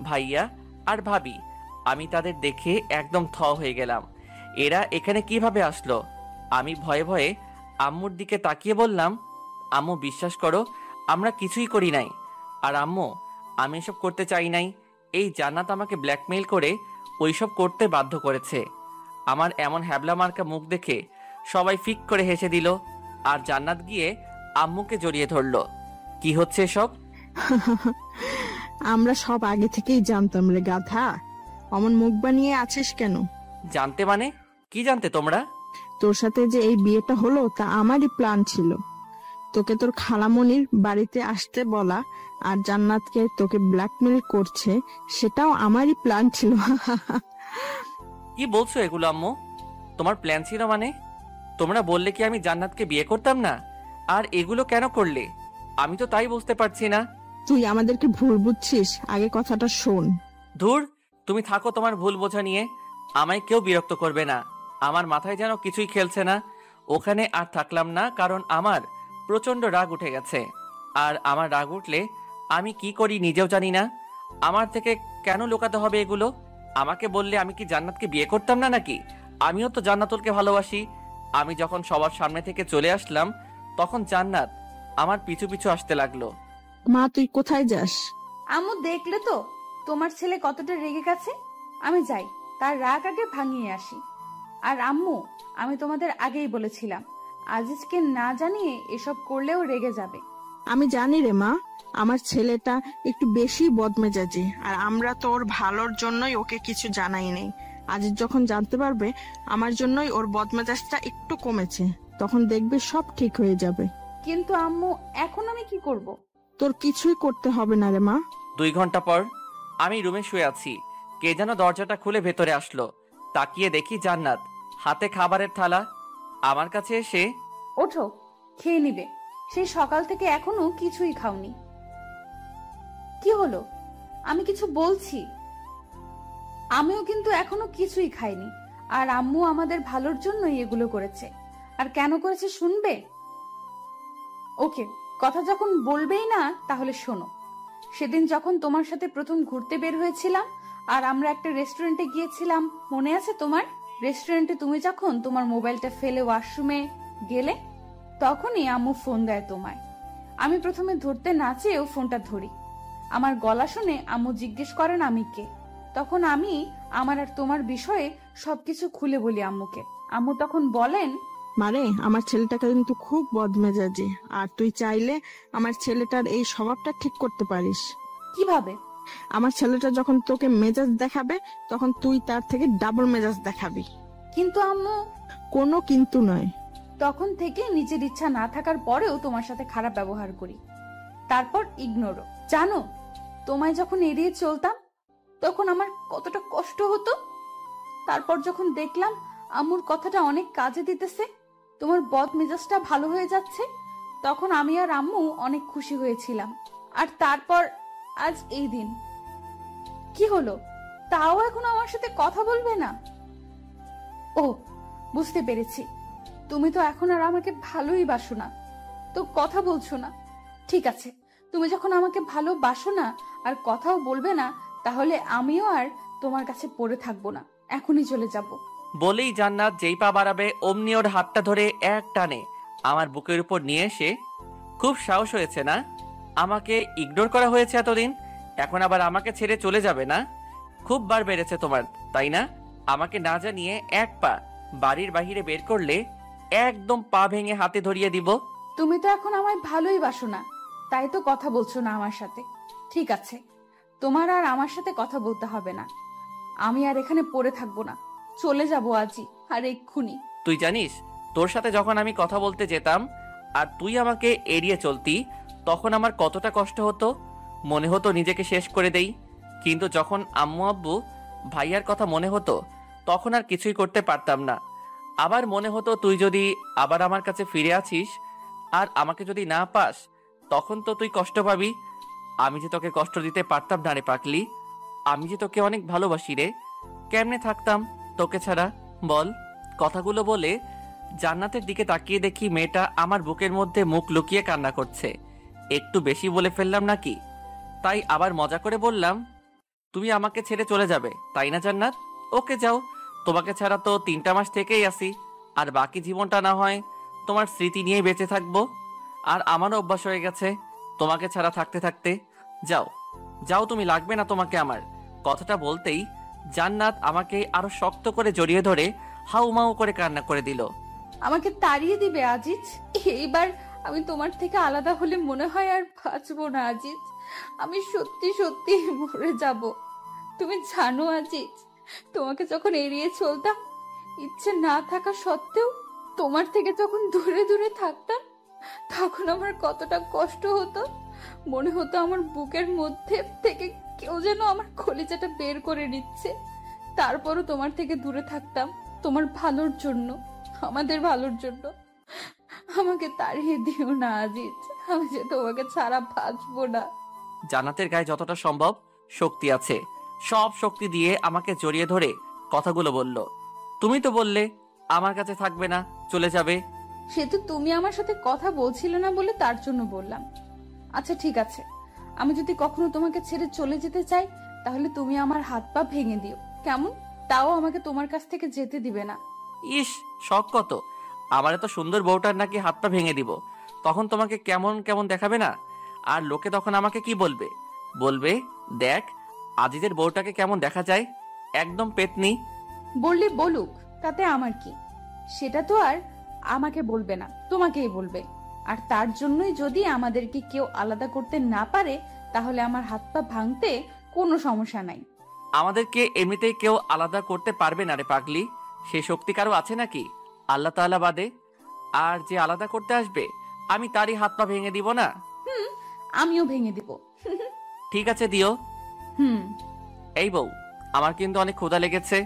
ভাইয়া আর ভাবি। আমি তাদের দেখে একদম থ হয়ে গেলাম। এরা এখানে কিভাবে আসলো? আমি ভয়ে ভয়ে আম্মুর দিকে তাকিয়ে বললাম, আম্মু বিশ্বাস করো, আমরা কিছুই করি নাই। আর আম্মু, আমি এসব করতে চাই নাই। এই জান্নাত আমাকে ব্ল্যাকমেইল করে ওইসব করতে বাধ্য করেছে। আমার এমন হ্যাবলা মার্কা মুখ দেখে সবাই ফিক করে হেসে দিল, আর জান্নাত গিয়ে আম্মুকে জড়িয়ে ধরলো। কি হচ্ছে এসব? আমরা সব আগে থেকেই জানতাম রে গাধা। অমন মুখ বানিয়ে আছিস কেন? জানতে মানে? কি জানতে তোমরা? তোর সাথে যে এই বিয়েটা হলো তা আমারই প্ল্যান ছিল। তোকে তোর খালামণির বাড়িতে আসতে বলা আর জান্নাতকে তোকে ব্ল্যাকমেল করছে, সেটাও আমারই প্ল্যান ছিল। কি বলছো এগুলো আম্মু? তোমার প্ল্যান ছিল মানে? তোমরা বললে কি আমি জান্নাতকে বিয়ে করতাম না? আর এগুলো কেন করলে? আমি তো তাই বুঝতে পারছি না। তুই আমাদেরকে ভুল বুঝছিস, আগে কথাটা শোন। ধুর, তুমি থাকো তোমার ভুল বোঝা নিয়ে। আমায় কেউ বিরক্ত করবে না। আমার মাথায় যেন কিছুই খেলছে না। ওখানে আর থাকলাম না, কারণ আমার প্রচন্ড রাগ উঠে গেছে। আর আমার রাগ উঠলে আমি কি করি নিজেও জানি না। আমার থেকে কেন লুকাতে হবে এগুলো? আমাকে বললে আমি কি জান্নাতকে বিয়ে করতাম না নাকি? আমিও তো জান্নাতুলকে ভালোবাসি। আমি যখন সবার সামনে থেকে চলে আসলাম, তখন জান্নাত আমার পিছু পিছু আসতে লাগলো। মা, তুই কোথায় যাস? আম্মু, দেখলে তো তোমার ছেলে কতটা রেগে গেছে। আমি যাই, তার রাগ আগে ভাঙিয়ে আসি। আর আম্মু, আমি তোমাদের আগেই বলেছিলাম, আজিজকে না জানিয়ে এসব করলেও রেগে যাবে। আমি জানি রে মা, আমার ছেলেটা একটু বেশি বদমেজাজি, আর আমরা তো ওর ভালোর জন্যই ওকে কিছু জানাই নেই। আজ যখন জানতে পারবে আমার জন্যই ওর বদমেজাজটা একটু কমেছে, তখন দেখবে সব ঠিক হয়ে যাবে। কিন্তু আম্মু, এখন আমি কি করব? তোর কিছুই করতে হবে না রে মা। 2 ঘন্টা পর আমি রুমে শুয়ে আছি। কে যেন দরজাটা খুলে ভেতরে আসলো। তাকিয়ে দেখি জান্নাত, হাতে খাবারের থালা। আমার কাছে এসে, ওঠো, খেয়ে নিবে। সেই সকাল থেকে এখনো কিছুই খাওনি। কি হলো? আমি কিছু বলছি। আমিও কিন্তু এখনো কিছুই খাইনি। আর আম্মু আমাদের ভালোর জন্যই এগুলো করেছে। আর কেন করেছে শুনবে? ওকে, কথা যখন বলবেই না তাহলে শোনো। সেদিন যখন তোমার সাথে প্রথম ঘুরতে বের হয়েছিলাম আর আমরা একটা রেস্টুরেন্টে গিয়েছিলাম, মনে আছে তোমার? রেস্টুরেন্টে তুমি যখন তোমার মোবাইলটা ফেলে ওয়াশরুমে গেলে, তখনই আম্মু ফোন দেয় তোমায়। আমি প্রথমে ধরতে না চেয়েও ফোনটা ধরি। আমার গলা শুনে আম্মু জিজ্ঞেস করেন আমি কে। তখন আমি আমার আর তোমার বিষয়ে সবকিছু খুলে বলি আম্মুকে। আম্মু তখন বলেন, মারে, আমার ছেলেটাকে কিন্তু খুব বদমেজাজি, আর তুই চাইলে আমার ছেলেটার এই স্বভাবটা ঠিক করতে পারিস। কিভাবে? আমার ছেলেটা যখন তোকে মেজাজ দেখাবে, তখন তুই তার থেকে ডাবল মেজাজ দেখাবি। কিন্তু আম্মু। কোনো কিন্তু নয়। তখন থেকে নিজের ইচ্ছা না থাকার পরেও তোমার সাথে খারাপ ব্যবহার করি, তারপর ইগনোরও। জানো, তোমায় যখন এড়িয়ে চলতাম তখন আমার কতটা কষ্ট হতো। তারপর যখন দেখলাম আম্মুর কথাটা অনেক কাজে দিতেছে, তোমার বদ মেজাজটা ভালো হয়ে যাচ্ছে, তখন আমি আর আম্মু অনেক খুশি হয়েছিলাম। আর তারপর আজ এই দিন। কি হলো? তাও এখন আমার সাথে কথা বলবে না? ও, বুঝতে পেরেছি, তুমি তো এখন আর আমাকে ভালোই বাসো না, তো কথা বলছো না। ঠিক আছে, তুমি যখন আমাকে ভালোবাসো না আর কথাও বলবে না, তাহলে আমিও আর তোমার কাছে পড়ে থাকবো না, এখনই চলে যাব। বলেই জান্নাত যেই পা বাড়াবে অমনি ওর হাতটা ধরে এক টানে আমার বুকের উপর নিয়ে এসে, খুব সাহস হয়েছে না? আমাকে ইগনোর করা হয়েছে এতদিন, এখন আবার আমাকে ছেড়ে চলে যাবে না? খুব বার বেড়েছে তোমার, তাই না? আমাকে না জানিয়ে এক পা বাড়ির বাহিরে বের করলে একদম পা ভেঙে হাতে ধরিয়ে দিব। তুমি তো এখন আমায় ভালোই বাসো না, তাই তো কথা বলছো না আমার সাথে। ঠিক আছে, তোমার আর আমার সাথে কথা বলতে হবে না। আমি আর এখানে পড়ে থাকবো না, চলে যাবো আজই, আর এক্ষুনি। তুই জানিস, তোর সাথে যখন আমি কথা বলতে যেতাম আর তুই আমাকে এড়িয়ে চলতি, তখন আমার কতটা কষ্ট হতো। মনে হতো নিজেকে শেষ করে দেই। কিন্তু যখন আম্মু আব্বু ভাইয়ার কথা মনে হতো, তখন আর কিছুই করতে পারতাম না। আবার মনে হতো তুই যদি আবার আমার কাছে ফিরে আসিস আর আমাকে যদি না পাস, তখন তো তুই কষ্ট পাবি। আমি যে তোকে কষ্ট দিতে পারতাম না রে পাগলি। আমি যে তোকে অনেক ভালোবাসি রে। কেমনে থাকতাম তোকে ছাড়া বল? কথাগুলো বলে জান্নাতের দিকে তাকিয়ে দেখি মেয়েটা আমার বুকের মধ্যে মুখ লুকিয়ে কান্না করছে। একটু বেশি বলে ফেললাম নাকি? তাই আবার মজা করে বললাম, তুমি আমাকে ছেড়ে চলে যাবে তাই না জান্নাত? ওকে যাও, তোমাকে ছাড়া তো 3টা মাস থেকেই আসি, আর বাকি জীবনটা না হয় তোমার স্মৃতি নিয়ে বেঁচে থাকবো। আর আমারও অভ্যাস হয়ে গেছে তোমাকে ছাড়া থাকতে থাকতে। যাও যাও, তুমি লাগবে না তোমাকে আমার। কথাটা বলতেই জান্নাত আমাকে আরো শক্ত করে জড়িয়ে ধরে হাউমাউ করে কান্না করে দিল। আমাকে তাড়িয়ে দিবে আজিজ? এইবার আমি তোমার থেকে আলাদা হলে মনে হয় আর বাঁচবো না আজিজ। আমি সত্যি সত্যি মরে যাব। তুমি জানো আজিজ, তোমাকে যখন এড়িয়ে চলতাম, ইচ্ছে না থাকা সত্ত্বেও তোমার থেকে যখন দূরে দূরে থাকতাম, তখন আমার কতটা কষ্ট হতো। মনে হতো আমার বুকের মধ্যে থেকে কেউ যেন আমার কলিজাটা বের করে নিচ্ছে। তারপরও তোমার থেকে দূরে থাকতাম তোমার ভালোর জন্য, আমাদের ভালোর জন্য। আমাকে তাড়িয়ে দিও না আজিজ, আমি যে তোমাকে ছাড়া বাঁচবো না। জান্নাতের গায়ে যতটা সম্ভব শক্তি আছে, সব শক্তি দিয়ে আমাকে জড়িয়ে ধরে কথাগুলো বলল। তুমি তো বললে আমার কাছে থাকবে না, চলে যাবে। সে তো তুমি আমার সাথে কথা বলছিলে না বলে তার জন্য বললাম। আচ্ছা ঠিক আছে, আমি যদি কখনো তোমাকে ছেড়ে চলে যেতে চাই, তাহলে তুমি আমার হাত পা ভেঙে দিও, কেমন? তাও আমাকে তোমার কাছ থেকে যেতে দিবে না। ইস, শখ কত! আমার এত সুন্দর বউটার নাকি হাত পা ভেঙে দিব, তখন তোমাকে কেমন কেমন দেখাবে না? আর লোকে তখন আমাকে কি বলবে? বলবে, দেখ আজিজের বউটাকে কেমন দেখা যায়, একদম পেতনি। বললে বলুক, তাতে আমার কি? সেটা তো আর আমাকে বলবে না, তোমাকেই বলবে। আর তার জন্যই যদি আমাদেরকে কেউ আলাদা করতে না পারে, তাহলে আমার হাত পা ভাঙতে কোনো সমস্যা নাই। আমাদেরকে এমনিতেই কেউ আলাদা করতে পারবে না রে পাগলি। সে শক্তি কারো আছে নাকি আল্লাহ তাআলা বাদে? আর যে আলাদা করতে আসবে, আমি তারই হাত পা ভেঙে দিব না? আমিও ভেঙে দিব। ঠিক আছে, দিও। এই বউ, আমার কিন্তু অনেক ক্ষুধা লেগেছে।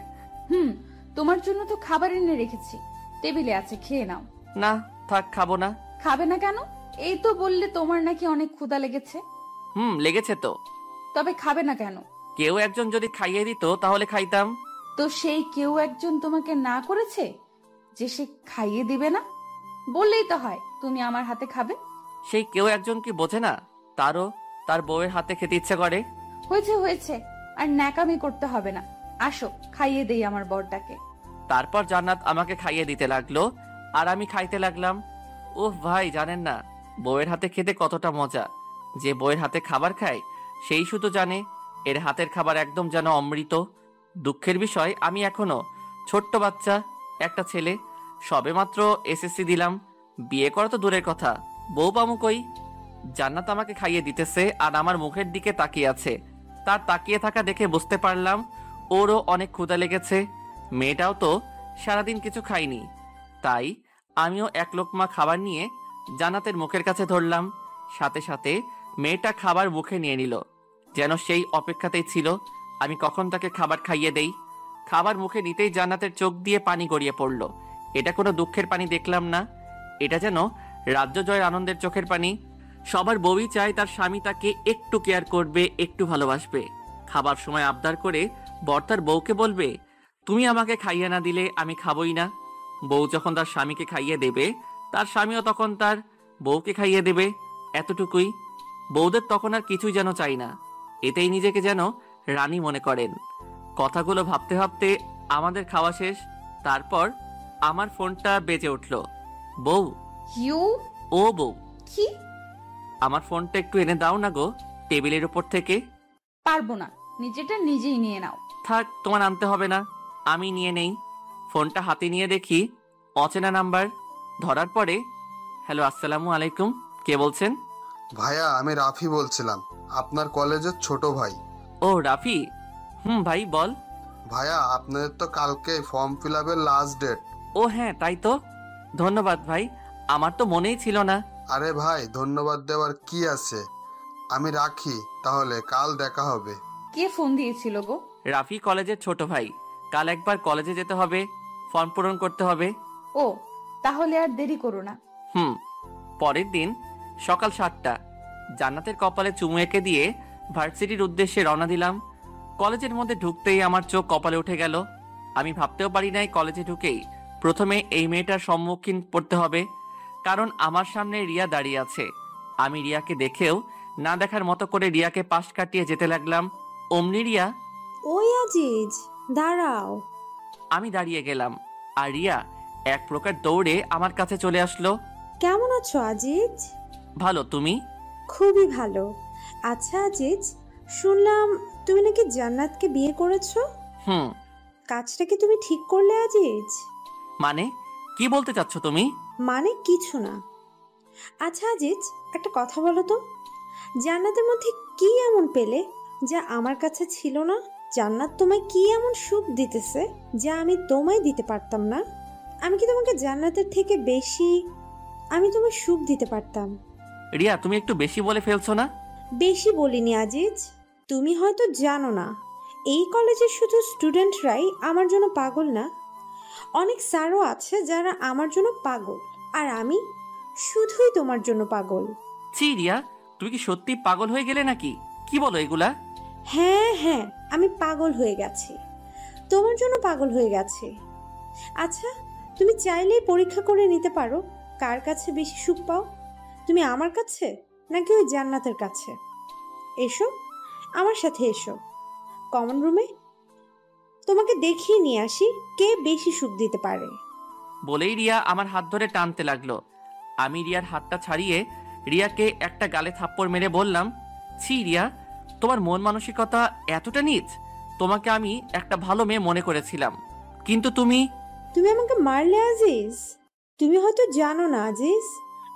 তোমার জন্য তো খাবার এনে রেখেছি, টেবিলে আছে, খেয়ে নাও। না থাক, খাবো না। খাবে না কেন? এই তো বললে তোমার নাকি অনেক ক্ষুধা লেগেছে। লেগেছে তো। তবে খাবে না কেন? কেউ একজন যদি খাইয়ে দিত তাহলে খাইতাম। তো সেই কেউ একজন তোমাকে না করেছে যে সে খাইয়ে দিবে না? বললেই তো হয় তুমি আমার হাতে খাবে। সেই কেউ একজন কি বোঝে না তারও তার বউয়ের হাতে খেতে ইচ্ছে করে? হয়েছে হয়েছে, আর ন্যাকামি করতে হবে না। আসো খাইয়ে দেই আমার বরটাকে। তারপর জান্নাত আমাকে খাইয়ে দিতে লাগলো, আর আমি খাইতে লাগলাম। ওহ ভাই, জানেন না বউয়ের হাতে খেতে কতটা মজা। যে বউয়ের হাতে খাবার খায় সেই শুধু জানে এর হাতের খাবার একদম যেন অমৃত। দুঃখের বিষয়, আমি এখনো ছোট্ট বাচ্চা, একটা ছেলে, সবেমাত্র এসএসসি দিলাম। বিয়ে করা তো দূরের কথা, বউ পামু কই? জান্নাত আমাকে খাইয়ে দিতেছে আর আমার মুখের দিকে তাকিয়ে আছে। তার তাকিয়ে থাকা দেখে বুঝতে পারলাম ওরও অনেক ক্ষুধা লেগেছে। মেয়েটাও তো সারাদিন কিছু খায়নি। তাই আমিও এক লোকমা খাবার নিয়ে জান্নাতের মুখের কাছে ধরলাম। সাথে সাথে মেয়েটা খাবার মুখে নিয়ে নিল, যেন সেই অপেক্ষাতেই ছিল আমি কখন তাকে খাবার খাইয়ে দেই। খাবার মুখে নিতেই জান্নাতের চোখ দিয়ে পানি গড়িয়ে পড়ল। এটা কোনো দুঃখের পানি দেখলাম না, এটা যেন রাজ্য জয়ের আনন্দের চোখের পানি। সবার বউই চায় তার স্বামী তাকে একটু কেয়ার করবে, একটু ভালোবাসবে। খাবার সময় আবদার করে বর তার বউকে বলবে, তুমি আমাকে খাইয়ে না দিলে আমি খাবই না। বউ যখন তার স্বামীকে খাইয়ে দেবে, তার স্বামীও তখন তার বউকে খাইয়ে দেবে। এতটুকুই। বউদের তখন আর কিছুই যেন চাই না, এতেই নিজেকে যেন রানী মনে করেন। কথাগুলো ভাবতে ভাবতে আমাদের খাওয়া শেষ। তারপর আমার ফোনটা বেজে উঠল। বউ। ও বউ, কি? আমার ফোনটা একটু এনে দাও না গো, টেবিলের উপর থেকে। পারবো না, নিজেটা নিজেই নিয়ে নাও। থাক, তোমার আনতে হবে না, আমি নিয়ে নেই। ফোনটা হাতে নিয়ে দেখি অচেনা নাম্বার। ধরার পরে, হ্যালো, আসসালামু আলাইকুম, কে বলছেন? ভাইয়া, আমি রাফি বলছিলাম, আপনার কলেজের ছোট ভাই। ও রাফি, ভাই বল। ভাইয়া, আপনাদের তো কালকে ফর্ম ফিল আপের লাস্ট ডেট। ও হ্যাঁ, তাই তো, ধন্যবাদ ভাই, আমার তো মনেই ছিল না। আরে ভাই, ধন্যবাদ দেওয়ার কি আছে, আমি রাখি তাহলে, কাল দেখা হবে। কে ফোন দিয়েছিল গো? রাফি, কলেজের ছোট ভাই। কাল একবার কলেজে যেতে হবে, ফর্ম পূরণ করতে হবে। ও, তাহলে আর দেরি করো না। পরের দিন সকাল 7টা, জান্নাতের কপালে চুমু এঁকে দিয়ে ভার্সিটির উদ্দেশ্যে রওনা দিলাম। কলেজের মধ্যে ঢুকতেই আমার চোখ কপালে উঠে গেল। আমি ভাবতেও পারি নাই কলেজে ঢুকেই প্রথমে এই মেয়েটার সম্মুখীন পড়তে হবে, কারণ আমার সামনে রিয়া দাঁড়িয়ে আছে। আমি রিয়াকে দেখেও না দেখার মতো করে রিয়াকে পাশ কাটিয়ে যেতে লাগলাম। অমনি রিয়া, ওই আজিজ, দাঁড়াও। আমি দাঁড়িয়ে গেলাম আর রিয়া এক প্রকার দৌড়ে আমার কাছে চলে আসলো। কেমন আছো আজিজ? ভালো, তুমি? খুবই ভালো। আচ্ছা আজিজ, শুনলাম তুমি নাকি জান্নাতকে বিয়ে করেছো। হুম। কাজটা কি তুমি ঠিক করলে আজিজ? মানে কি বলতে চাচ্ছ তুমি? মানে কিছু না। আচ্ছা আজিজ, একটা কথা বলো তো, জান্নাতের মধ্যে কি এমন পেলে যা আমার কাছে ছিল না? জান্নাত তোমায় কি এমন সুখ দিতেছে যা আমি তোমায় দিতে পারতাম না? আমি কি তোমাকে জান্নাতের থেকে বেশি আমি তোমায় সুখ দিতে পারতাম? রিয়া, তুমি একটু বেশি বলে ফেলছো না? বেশি বলিনি আজিজ। তুমি হয়তো জানো না, এই কলেজের শুধু স্টুডেন্টরাই আমার জন্য পাগল না, অনেক স্যারও আছে যারা আমার জন্য পাগল, আর আমি শুধুই তোমার জন্য পাগল। ছি রিয়া, তুমি কি সত্যি পাগল হয়ে গেলে নাকি? কি বলো এগুলা? হ্যাঁ হ্যাঁ, আমি পাগল হয়ে গেছি, তোমার জন্য পাগল হয়ে গেছি। আচ্ছা, তুমি চাইলেই পরীক্ষা করে নিতে পারো কার কাছে বেশি সুখ পাও, তুমি আমার কাছে নাকি ওই জান্নাতের কাছে। এসো আমার সাথে, এসো কমন রুমে, তোমাকে দেখিয়ে নিয়ে আসি কে বেশি সুখ দিতে পারে। বলেই রিয়া আমার হাত ধরে টানতে লাগলো। আমি রিয়ার হাতটা ছাড়িয়ে রিয়াকে একটা গালে থাপ্পড় মেরে বললাম, ছি রিয়া, তোমার মন মানসিকতা এতটা নীচ? তোমাকে আমি একটা ভালো মেয়ে মনে করেছিলাম, কিন্তু তুমি আমাকে মারলে আজিজ। তুমি হয়তো জানো না আজিজ,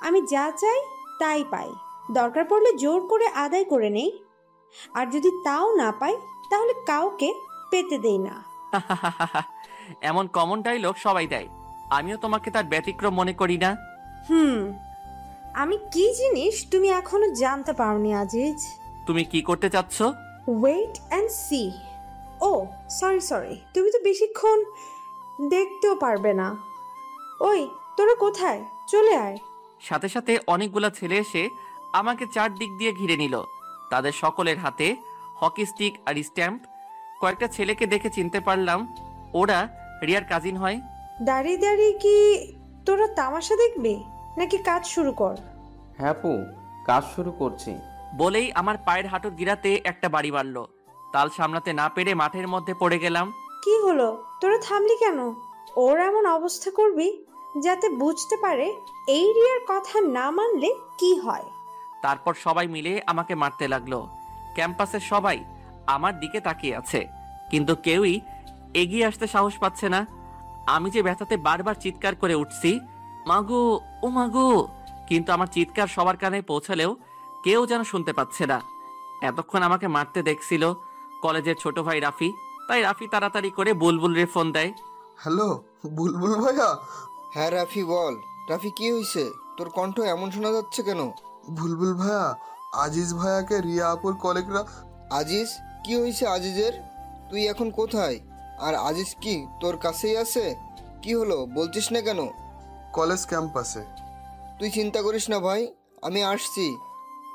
আমি যা চাই তাই পাই, দরকার পড়লে জোর করে আদায় করে নেই, আর যদি তাও না পাই তাহলে কাউকে পেতে দেই না। এমন কমন ডায়লগ সবাই দেয়, আমিও তোমাকে তার ব্যতিক্রম মনে করি না। আমি কি জিনিস তুমি এখনো জানতে পারোনি আজিজ। তুমি কি করতে চাচ্ছ? Wait and see. ও সরি, তুমি তো বেশিক্ষণ দেখতেও পারবে না। ওই তোরা কোথায়, চলে আয়। সাথে সাথে অনেকগুলা ছেলে এসে আমাকে চারদিক দিয়ে ঘিরে নিল। তাদের সকলের হাতে হকি স্টিক আর স্ট্যাম্প। কয়েকটা ছেলেকে দেখে চিনতে পারলাম ওরা রিয়ার কাজিন হয়। দাঁড়িয়ে দাঁড়িয়ে কি তোরা তামাশা দেখবি নাকি কাজ শুরু কর? হ্যাঁ পু, কাজ শুরু করছি। বলেই আমার পায়ের হাঁটুর গিরাতে একটা বাড়ি মারলো। তাল সামলাতে না পেরে মাঠের মধ্যে পড়ে গেলাম। কি হলো, তোরা থামলি কেন? ওর এমন অবস্থা করবি যাতে বুঝতে পারে এই রিয়ার কথা না মানলে কি হয়। তারপর সবাই মিলে আমাকে মারতে লাগলো। ক্যাম্পাসের সবাই আমার দিকে তাকিয়ে আছে, কিন্তু কেউই এগিয়ে আসতে সাহস পাচ্ছে না। আমি যে ব্যথাতে বারবার চিৎকার করে উঠছি, মাগো ও মাগো, কিন্তু আমার চিৎকার সবার কানে পৌঁছালেও কেউ যেন শুনতে পাচ্ছে না। এতক্ষণ আমাকে মারতে দেখছিল কলেজের ছোট ভাই রাফি, তাই রাফি তাড়াতাড়ি করে বুলবুল ফোন দেয়। হ্যালো বুলবুল ভাইয়া। হ্যাঁ রাফি বল। রাফি কি হয়েছে, তোর কণ্ঠ এমন শোনা যাচ্ছে কেন? বুলবুল ভাইয়া, আজিজ ভাইয়াকে রিয়া আপুর কলিগরা। আজিজ? কি হয়েছে আজিজের? তুই এখন কোথায়? আর আজিজ কি তোর কাছেই আছে? কি হলো বলছিস না কেন? কলেজ ক্যাম্পাসে। তুই চিন্তা করিস না ভাই, আমি আসছি।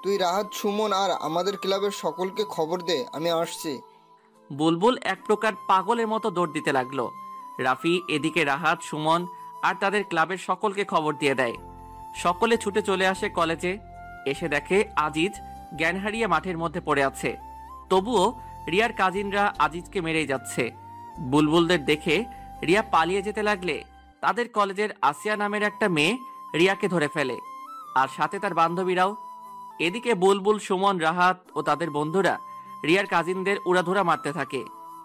তুই রাহাত, সুমন আর আমাদের ক্লাবের সকলকে খবর দে, আমি আসছি। বুলবুল এক প্রকার পাগলের মতো দৌড় দিতে লাগলো। রাফি এদিকে রাহাত, সুমন আর তাদের ক্লাবের সকলকে খবর দিয়ে দেয়। সকলে ছুটে চলে আসে কলেজে। এসে দেখে আজিজ জ্ঞান হারিয়ে মাঠের মধ্যে পড়ে আছে। তবুও রিয়ার কাজিনরা আজিজকে মেরেই যাচ্ছে। বুলবুলদের দেখে রিয়া পালিয়ে যেতে লাগলে তাদের কলেজের আসিয়া নামের একটা মেয়ে রিয়াকে ধরে ফেলে, আর সাথে তার বান্ধবীরাও। এদিকে বুলবুল, সুমন, রাহাত ও তাদের বন্ধুরা রিয়ার কাজিনদের উড়াধুরা মারতে থাকে।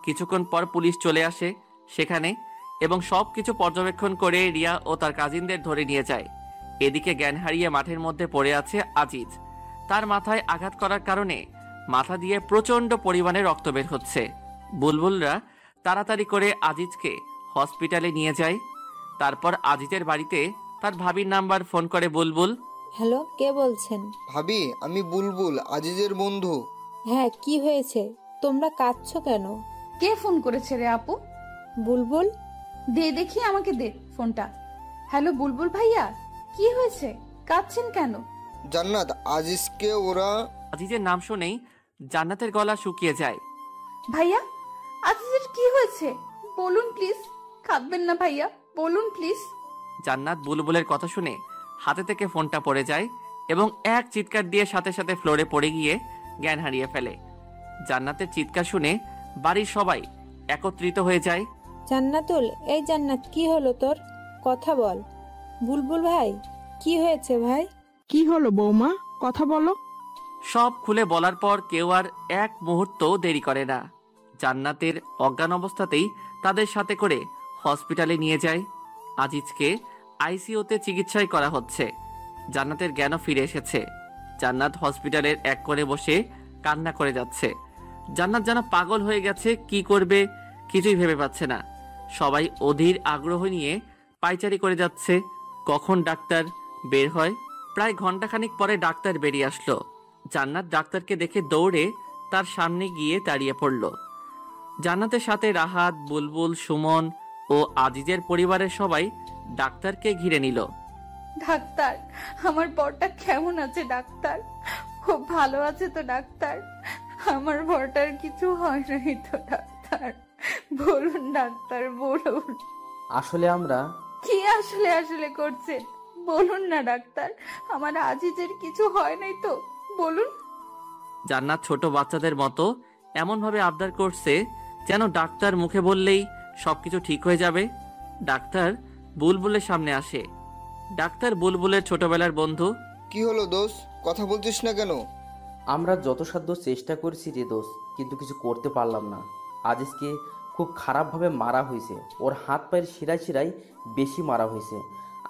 কিছুক্ষণ পর পুলিশ চলে আসে সেখানে এবং সবকিছু পর্যবেক্ষণ করে রিয়া ও তার কাজিনদের ধরে নিয়ে যায়। এদিকে জ্ঞান হারিয়ে মাঠের মধ্যে পড়ে আছে আজিজ। তার মাথায় আঘাত করার কারণে মাথা দিয়ে প্রচন্ড পরিমাণে রক্ত বের হচ্ছে। বুলবুলরা তাড়াতাড়ি করে আজিজকে হসপিটালে নিয়ে যায়। তারপর আজিজের বাড়িতে তার ভাবির নাম্বার ফোন করে বুলবুল। হ্যালো, কে বলছেন? ভাবি, আমি বুলবুল, আজিজের বন্ধু। হ্যাঁ, কি হয়েছে? তোমরা কাঁদছো কেন? কে ফোন করেছে রে আপু? বুলবুল। দে দেখি, আমাকে দে ফোনটা। হ্যালো বুলবুল ভাইয়া, কি হয়েছে, কাঁদছেন কেন? জান্নাত, আজিজকে ওরা। আজিজের নাম শুনেই জান্নাতের গলা শুকিয়ে যায়। ভাইয়া, আজিজের কি হয়েছে বলুন প্লিজ, কাঁদবেন না ভাইয়া। বলুন প্লিজ। জান্নাত বুলবুলের কথা শুনে হাতে থেকে ফোনটা পড়ে যায় এবং এক চিৎকার দিয়ে সাথে সাথে ফ্লোরে পড়ে গিয়ে জ্ঞান হারিয়ে ফেলে। জান্নাতের চিৎকার শুনে বাড়ির সবাই একত্রিত হয়ে যায়। জান্নাতুল, এই জান্নাত, কি হলো তোর? কথা বল। বুলবুল ভাই, কি হয়েছে ভাই? কি হলো বৌমা, কথা বলো। সব খুলে বলার পর কেউ আর এক মুহূর্ত দেরি করে না। জান্নাতের অজ্ঞান অবস্থাতেই তাদের সাথে করে হসপিটালে নিয়ে যায়। আজিজকে আইসিইউতে চিকিৎসায় করা হচ্ছে। জান্নাতের জ্ঞানও ফিরে এসেছে। জান্নাত হসপিটালের এক কোণে বসে কান্না করে যাচ্ছে। জান্নাত যেন পাগল হয়ে গেছে, কি করবে কিছুই ভেবে পাচ্ছে না। সবাই অধীর আগ্রহ নিয়ে পাইচারি করে যাচ্ছে কখন ডাক্তার বের হয়। প্রায় ঘন্টাখানিক পরে ডাক্তার বেরিয়ে আসলো। জান্নাত ডাক্তারকে দেখে দৌড়ে তার সামনে গিয়ে দাঁড়িয়ে পড়ল। জান্নাতের সাথে রাহাত, বুলবুল, সুমন ও আজিজের পরিবারের সবাই ডাক্তারকে ঘিরে নিল। ডাক্তার, আমার বরটা কেমন আছে ডাক্তার? খুব ভালো আছে তো ডাক্তার? আমার বরটার কিছু হয় নাই তো ডাক্তার? বলুন ডাক্তার, বলুন। আসলে আমরা কি আসলে আসলে করছেন? বলুন না ডাক্তার, আমার আজিজের কিছু হয় নাই তো? বলুন। জান্নাত ছোট বাচ্চাদের মতো এমন ভাবে আবদার করছে যেন ডাক্তার মুখে বললেই সবকিছু ঠিক হয়ে যাবে। ডাক্তার বুলবুলের সামনে আসে। ডাক্তার বুলবুলের ছোটবেলার বন্ধু। কি হলো দোষ, কথা বলছিস না কেন? আমরা যথাসাধ্য চেষ্টা করেছি রে দোষ, কিন্তু কিছু করতে পারলাম না। আজিজকে খুব খারাপভাবে মারা হয়েছে। ওর হাত পায়ের শিরায় শিরায় বেশি মারা হয়েছে।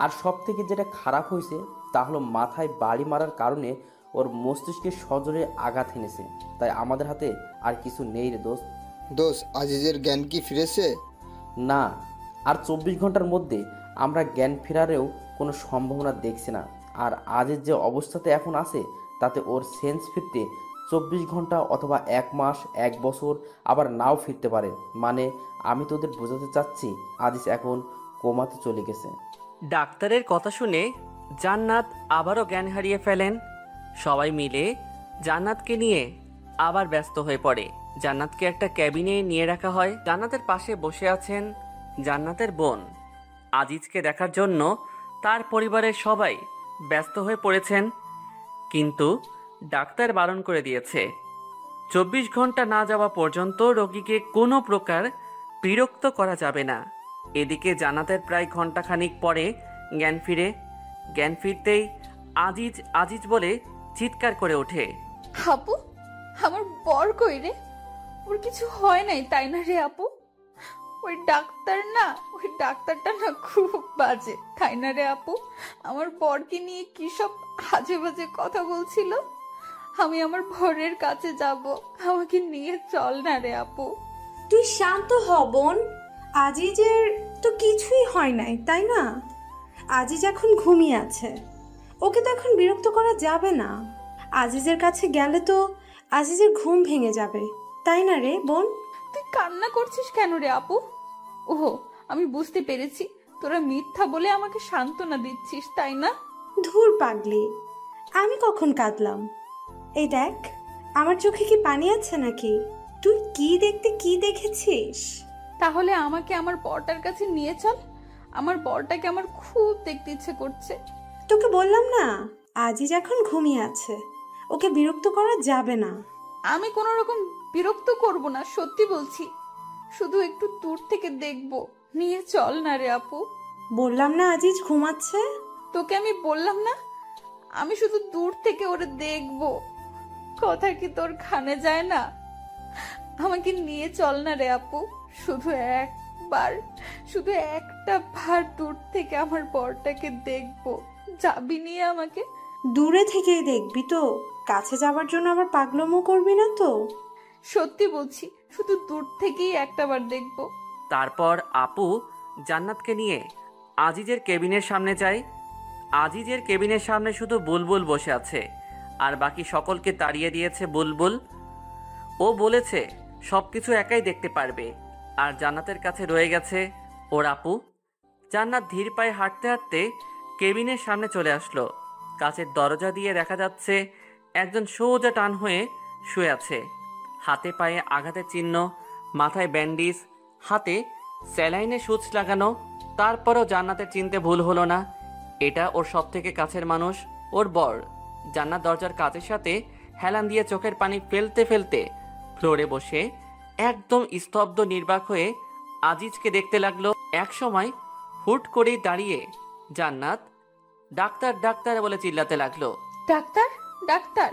আর সব থেকে যেটা খারাপ হয়েছে তা হলো মাথায় বাড়ি মারার কারণে ওর মস্তিষ্কে সজোরে আঘাত এনেছে। তাই আমাদের হাতে আর কিছু নেই রে দোষ। দোষ, আজিজের জ্ঞান কি ফিরেছে? না, আর 24 ঘন্টার মধ্যে আমরা জ্ঞান ফেরারেও কোনো সম্ভাবনা দেখছি না। আর আজিজ যে অবস্থাতে এখন আছে তাতে ওর সেন্স ফিরতে 24 ঘন্টা অথবা 1 মাস, 1 বছর, আবার নাও ফিরতে পারে। মানে আমি তোদের বোঝাতে চাচ্ছি আজিজ এখন কোমাতে চলে গেছে। ডাক্তারের কথা শুনে জান্নাত আবারও জ্ঞান হারিয়ে ফেলেন। সবাই মিলে জান্নাতকে নিয়ে আবার ব্যস্ত হয়ে পড়ে। জান্নাতকে একটা ক্যাবিনে নিয়ে রাখা হয়। জান্নাতের পাশে বসে আছেন জান্নাতের বোন। আজিজকে দেখার জন্য তার পরিবারের সবাই ব্যস্ত হয়ে পড়েছেন, কিন্তু ডাক্তার বারণ করে দিয়েছে 24 ঘন্টা না যাওয়া পর্যন্ত রোগীকে কোনো প্রকার বিরক্ত করা যাবে না। এদিকে জান্নাতের প্রায় ঘন্টাখানিক পরে জ্ঞান ফিরে। জ্ঞান ফিরতেই আজিজ আজিজ বলে চিৎকার করে ওঠে। আপু, আমার বর কই রে? ওর কিছু হয় নাই তাই না রে আপু? ওই ডাক্তারটা না খুব বাজে তাই না রে আপু? আমার বরকে নিয়ে কি সব আজে বাজে কথা বলছিল। আমি আমার বরের কাছে যাব, আমাকে নিয়ে চল না রে আপু। তুই শান্ত হ বোন। আজিজের তো কিছুই হয় নাই তাই না? আজিজ এখন ঘুমিয়ে আছে, ওকে তো এখন বিরক্ত করা যাবে না। আজিজের কাছে গেলে তো আজিজের ঘুম ভেঙে যাবে তাই না রে বোন? তুই কান্না করছিস কেন রে আপু? ওহো, আমি বুঝতে পেরেছি, তোরা মিথ্যা বলে আমাকে সান্ত্বনা দিচ্ছিস তাই না? ধুর পাগলি, আমি কখন কাঁদলাম? এই দেখ, আমার চোখে কি পানি আছে নাকি? তুই কি দেখেছিস? তাহলে আমাকে আমার বরটার কাছে নিয়ে চল। আমার বরটাকে আমার খুব দেখতে ইচ্ছে করছে। তোকে বললাম না, আজিজ এখন ঘুমিয়ে আছে, ওকে বিরক্ত করা যাবে না। আমি কোনো রকম বিরক্ত করব না, সত্যি বলছি। শুধু একটু দূর থেকে দেখব, নিয়ে চল না রে আপু। বললাম না আজিজ ঘুমাচ্ছে। তোকে আমি বললাম না, আমি শুধু দূর থেকে ওরে দেখব। কথা কি তোর কানে যায় না? আমাকে নিয়ে চল না রে আপু। শুধু একটা বার দূর থেকে আমার বরটাকে দেখব। যাবি নিয়ে আমাকে? দূরে থেকেই দেখবি তো, কাছে যাবার জন্য আবার পাগলামো করবি না তো? সত্যি বলছি, শুধু দূর থেকেই একটা বার দেখব। তারপর আপু জান্নাতকে নিয়ে আজিজের কেবিনের সামনে যায়। আজিজের কেবিনের সামনে শুধু বুলবুল বসে আছে, আর বাকি সকলকে তাড়িয়ে দিয়েছে বুলবুল। ও বলেছে সবকিছু একাই দেখতে পারবে, আর জান্নাতের কাছে রয়ে গেছে ওর আপু। জান্নাত ধীর পায়ে হাঁটতে হাঁটতে কেবিনের সামনে চলে আসলো। কাছের দরজা দিয়ে দেখা যাচ্ছে একজন সোজা টান হয়ে শুয়ে আছে। হাতে পায়ে আঘাতের চিহ্ন, মাথায় ব্যান্ডেজ, হাতে স্যালাইনে সুচ লাগানো, তারপরও জান্নাতের চিনতে ভুল হলো না। এটা ওর সব থেকে কাছের মানুষ, ওর বর। জান্নাত দরজার কাচের সাথে হেলান দিয়ে চোখের পানি ফেলতে ফেলতে ফ্লোরে বসে একদম স্তব্ধ নির্বাক হয়ে আজিজকে দেখতে লাগলো। এক সময় হুট করেই দাঁড়িয়ে জান্নাত ডাক্তার ডাক্তার বলে চিল্লাতে লাগলো। ডাক্তার, ডাক্তার,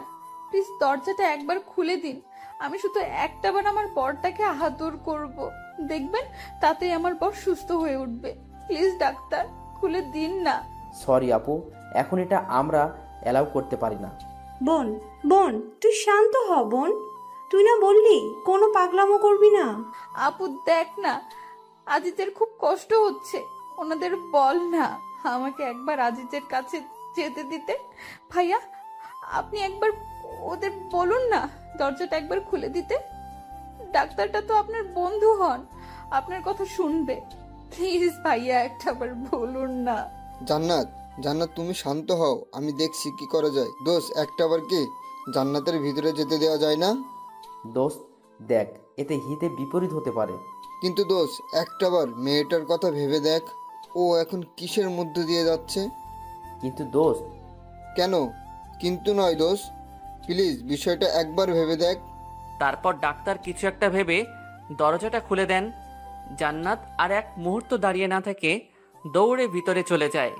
প্লিজ দরজাটা একবার খুলে দিন। আমি শুধু একটাবার আমার বরটাকে আদর করব, দেখবেন তাতেই আমার বর সুস্থ হয়ে উঠবে। প্লিজ ডাক্তার, খুলে দিন না। সরি আপু, এখন এটা আমরা অ্যালাউ করতে পারি না। বোন, বোন, তুই শান্ত হ বোন। তুই না বললি কোনো পাগলামো করবি না? আপু দেখ না, আজিজের খুব কষ্ট হচ্ছে, ওনাদের বল না আমাকে একবার আজিজের কাছে যেতে দিতে। ভাইয়া, আপনি একবার ওদের বলুন না দরজাটা একবার খুলে দিতে। ডাক্তারটা তো আপনার বন্ধু হন, আপনার কথা শুনবে। প্লিজ ভাইয়া, একটাবার বলুন না। জান্নাত, জান্নাত তুমি শান্ত হও, আমি দেখছি কি করা যায়। দোস্ত, একটাবার কি জান্নাতের ভিতরে যেতে দেওয়া যায় না? দোস্ত দেখ, এতে হিতে বিপরীত হতে পারে। কিন্তু দোস্ত, একটাবার মেয়েটার কথা ভেবে দেখ, ও এখন কিসের মধ্যে দিয়ে যাচ্ছে। কিন্তু দোস্ত। কেন কিন্তু নয় দোস্ত, প্লিজ বিষয়টা একবার ভেবে দেখ। তারপর ডাক্তার কিছু একটা ভেবে দরজাটা খুলে দেন। জান্নাত আর এক মুহূর্ত দাঁড়িয়ে না থেকে দৌড়ে ভিতরে চলে যায়।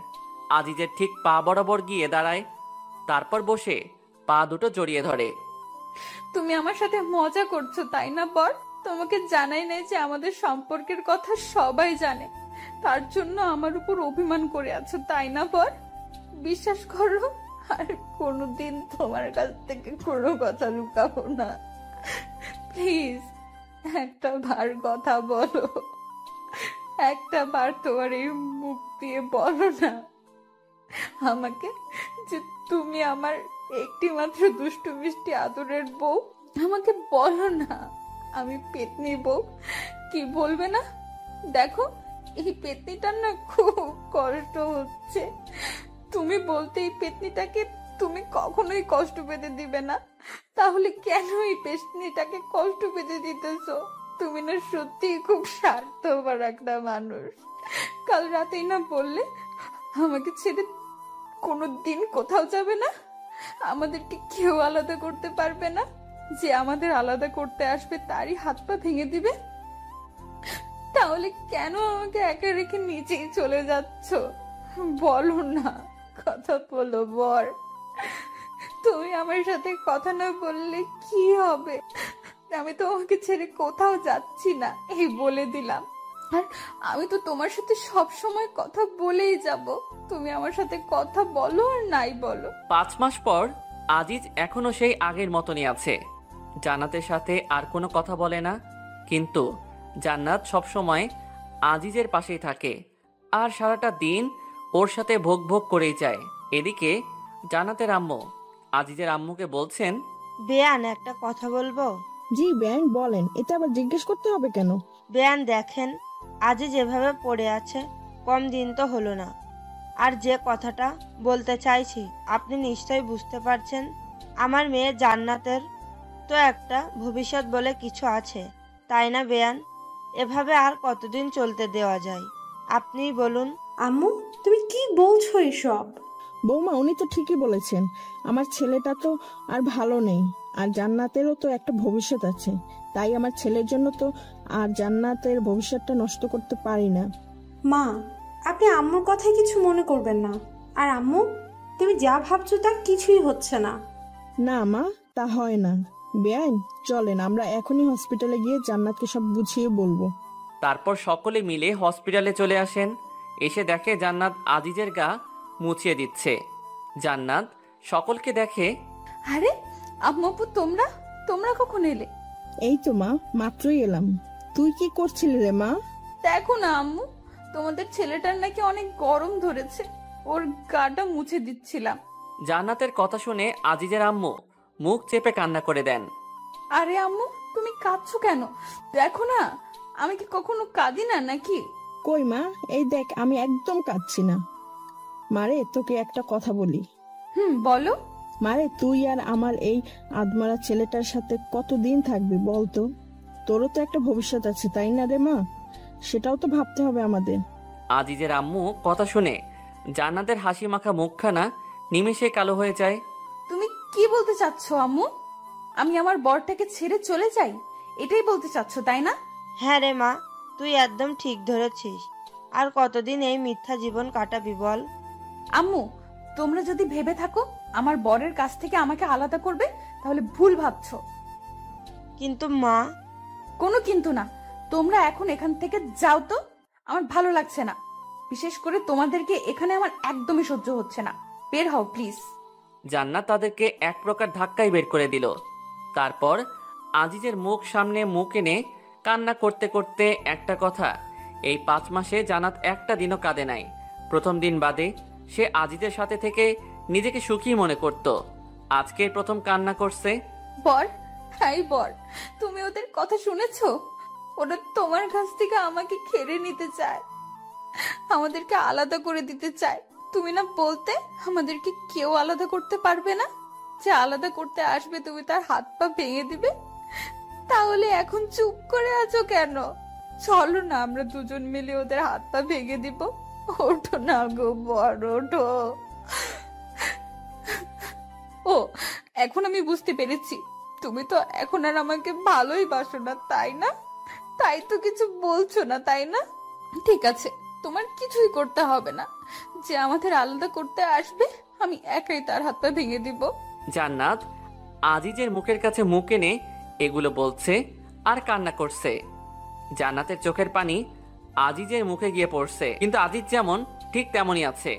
আজিজের ঠিক পা বরাবর গিয়ে দাঁড়ায়, তারপর বসে পা দুটো জড়িয়ে ধরে। তুমি আমার সাথে মজা করছো তাই না বর? তোমাকে জানাই নাই যে আমাদের সম্পর্কের কথা সবাই জানে, তার জন্য আমার উপর অভিমান করে আছো তাই না বর? বিশ্বাস করো, আর কোনোদিন তোমার কাছ থেকে কোনো কথা লুকাবো না। প্লিজ একটা বার কথা বলো, একটা বার তোমার এই মুখ দিয়ে বলো না আমাকে যে তুমি আমার একটি মাত্র দুষ্টু মিষ্টি আদরের বউ। আমাকে বলো না আমি পেতনি বউ। কি বলবে না? দেখো এই পেতনিটার না খুব কষ্ট হচ্ছে, তুমি বলতে এই পেতনিটাকে তুমি কখনোই কষ্ট পেতে দিবে না, তাহলে কেন এই পেতনিটাকে কষ্ট পেতে দিতেছো? তুমি না সত্যি খুব স্বার্থপর একটা মানুষ। কাল রাতেই না বললে আমাকে ছেড়ে কোনোদিন কোথাও যাবে না, আমাদেরকে কেউ আলাদা করতে পারবে না, যে আমাদের আলাদা করতে আসবে তারই হাত পা ভেঙে দিবে। তাহলে কেন আমাকে একা রেখে নিচেই চলে যাচ্ছ? বলো না, কথা বলো বর। তুমি আমার সাথে কথা না বললে কি হবে? আমি তোমাকে ছেড়ে কোথাও যাচ্ছি না, এই বলে দিলাম। আর আমি তো তোমার সাথে সব সময় কথা বলেই যাব, তুমি আমার সাথে কথা বলো আর নাই বলো। 5 মাস পর আজিজ এখনো সেই আগের মতনই আছে। জান্নাতের সাথে আর কোনো কথা বলে না, কিন্তু জান্নাত সব সময় আজিজের পাশেই থাকে আর সারাটা দিন ওর সাথে ভোগ ভোগ করেই যায়। এদিকে জান্নাতের আম্মু আজিজের আম্মুকে বলছেন, বেয়ান একটা কথা বলবো? জি বেয়ান বলেন, এটা আবার জিজ্ঞেস করতে হবে কেন? বেয়ান দেখেন, আজই যেভাবে পড়ে আছে কম দিন তো হলো না, আর যে কথাটা বলতে চাইছি আপনি নিশ্চয়ই বুঝতে পারছেন। আমার মেয়ে জান্নাতের তো একটা ভবিষ্যৎ বলে কিছু আছে, তাই না বেয়ান? এভাবে আর কতদিন চলতে দেওয়া যায় আপনিই বলুন। আম্মু, তুমি কি বলছো এসব? বৌমা, উনি তো ঠিকই বলেছেন, আমার ছেলেটা তো আর ভালো নেই, আর জান্নাতেরও তো একটা ভবিষ্যৎ আছে, তাই আমার ছেলের জন্য তো আর জান্নাতের ভবিষ্যৎটা নষ্ট করতে পারি না। মা, আপনি আম্মুর কথায় কিছু মনে করবেন না। আর আম্মু, তুমি যা ভাবছো তা কিছুই হচ্ছে না। না মা, তা হয় না। বেআইন, চলেন আমরা এখনই হসপিটালে গিয়ে জান্নাতকে সব বুঝিয়ে বলবো। তারপর সকলে মিলে হসপিটালে চলে আসেন। এসে দেখে জান্নাত আজিজের গা মুছিয়ে দিচ্ছে। জান্নাত সকলকে দেখে, আরে আম্মু, তোমরা তোমরা কখন এলে? এই তো মা, মাত্রই এলাম। তুই কি করছিলি রে মা? দেখো না আম্মু, তোমাদের ছেলেটার নাকি অনেক গরম ধরেছে, ওর গাটা মুছে দিচ্ছিলাম। জান্নাতের কথা শুনে আজিজের আম্মু মুখ চেপে কান্না করে দেন। আরে আম্মু, তুমি কাঁদছো কেন? দেখো না আমি কি কখনো কাঁদি না নাকি? কই মা, এই দেখ আমি একদম কাঁদছি না। মারে, তোকে একটা কথা বলি। বলো। মারে, তুই আর আমার এই আদমারা ছেলেটার সাথে কতদিন থাকবি বলতো? তোরও তো একটা ভবিষ্যৎ আছে তাই না রে মা? সেটাও তো ভাবতে হবে আমাদের। আজিজের আম্মু কথা শুনে জান্নাতের হাসি মাখা মুখখানা নিমেষে কালো হয়ে যায়। তুমি কি বলতে চাচ্ছ আম্মু? আমি আমার বরটাকে ছেড়ে চলে যাই, এটাই বলতে চাচ্ছ তাই না? হ্যাঁ রে মা, তুই একদম ঠিক ধরেছিস। আর কতদিন এই মিথ্যা জীবন কাটাবি বল? আম্মু, তোমরা যদি ভেবে থাকো আমার বরের কাছ থেকে আমাকে আলাদা করবে, তাহলে ভুল ভাবছো। কিন্তু মা। কোনো কিন্তু না, তোমরা এখন এখান থেকে যাও তো, আমার ভালো লাগছে না। বিশেষ করে তোমাদেরকে এখানে আমার একদমই সহ্য হচ্ছে না। বের হও প্লিজ। জান্নাত তাদেরকে এক প্রকার ধাক্কায় বের করে দিল। তারপর আজিজের মুখ সামনে মুখ এনে কান্না করতে করতে একটা কথা, এই 5 মাসে জান্নাত একটা দিনও কাঁদে নাই। প্রথম দিন বাদে সে আজিজের সাথে থেকে নিজেকে সুখী মনে করত। আজকে প্রথম কান্না করছে। বর, হাই বর, তুমি ওদের কথা শুনেছো? ওরা তোমার কাছ থেকে আমাকে কেড়ে নিতে চায়, আমাদেরকে আলাদা করে দিতে চায়। তুমি না বলতে আমাদেরকে কেউ আলাদা করতে পারবে না? যে আলাদা করতে আসবে তুমি তার হাত পা ভেঙে দিবে। তাহলে এখন চুপ করে আছো কেন? চলো না, আমরা দুজন মিলে ওদের হাত পা ভেঙে দিব। ওঠো না গো বর, ওঠো। ও, এখন আমি বুঝতে পেরেছি, তুমি তো এখন আর আমাকে ভালোই বাসো না, তাই না? তাই তো কিছু বলছো না, তাই না? ঠিক আছে, তোমার কিছুই করতে হবে না। যে আমাদের আলাদা করতে আসবে আমি একাই তার হাত পা ভেঙে দিব। জান্নাত আজিজের মুখের কাছে মুখ এনে এগুলো বলছে আর কান্না করছে। জান্নাতের চোখের পানি আজিজের মুখে গিয়ে পড়ছে, কিন্তু আজিজ যেমন ঠিক তেমনই আছে।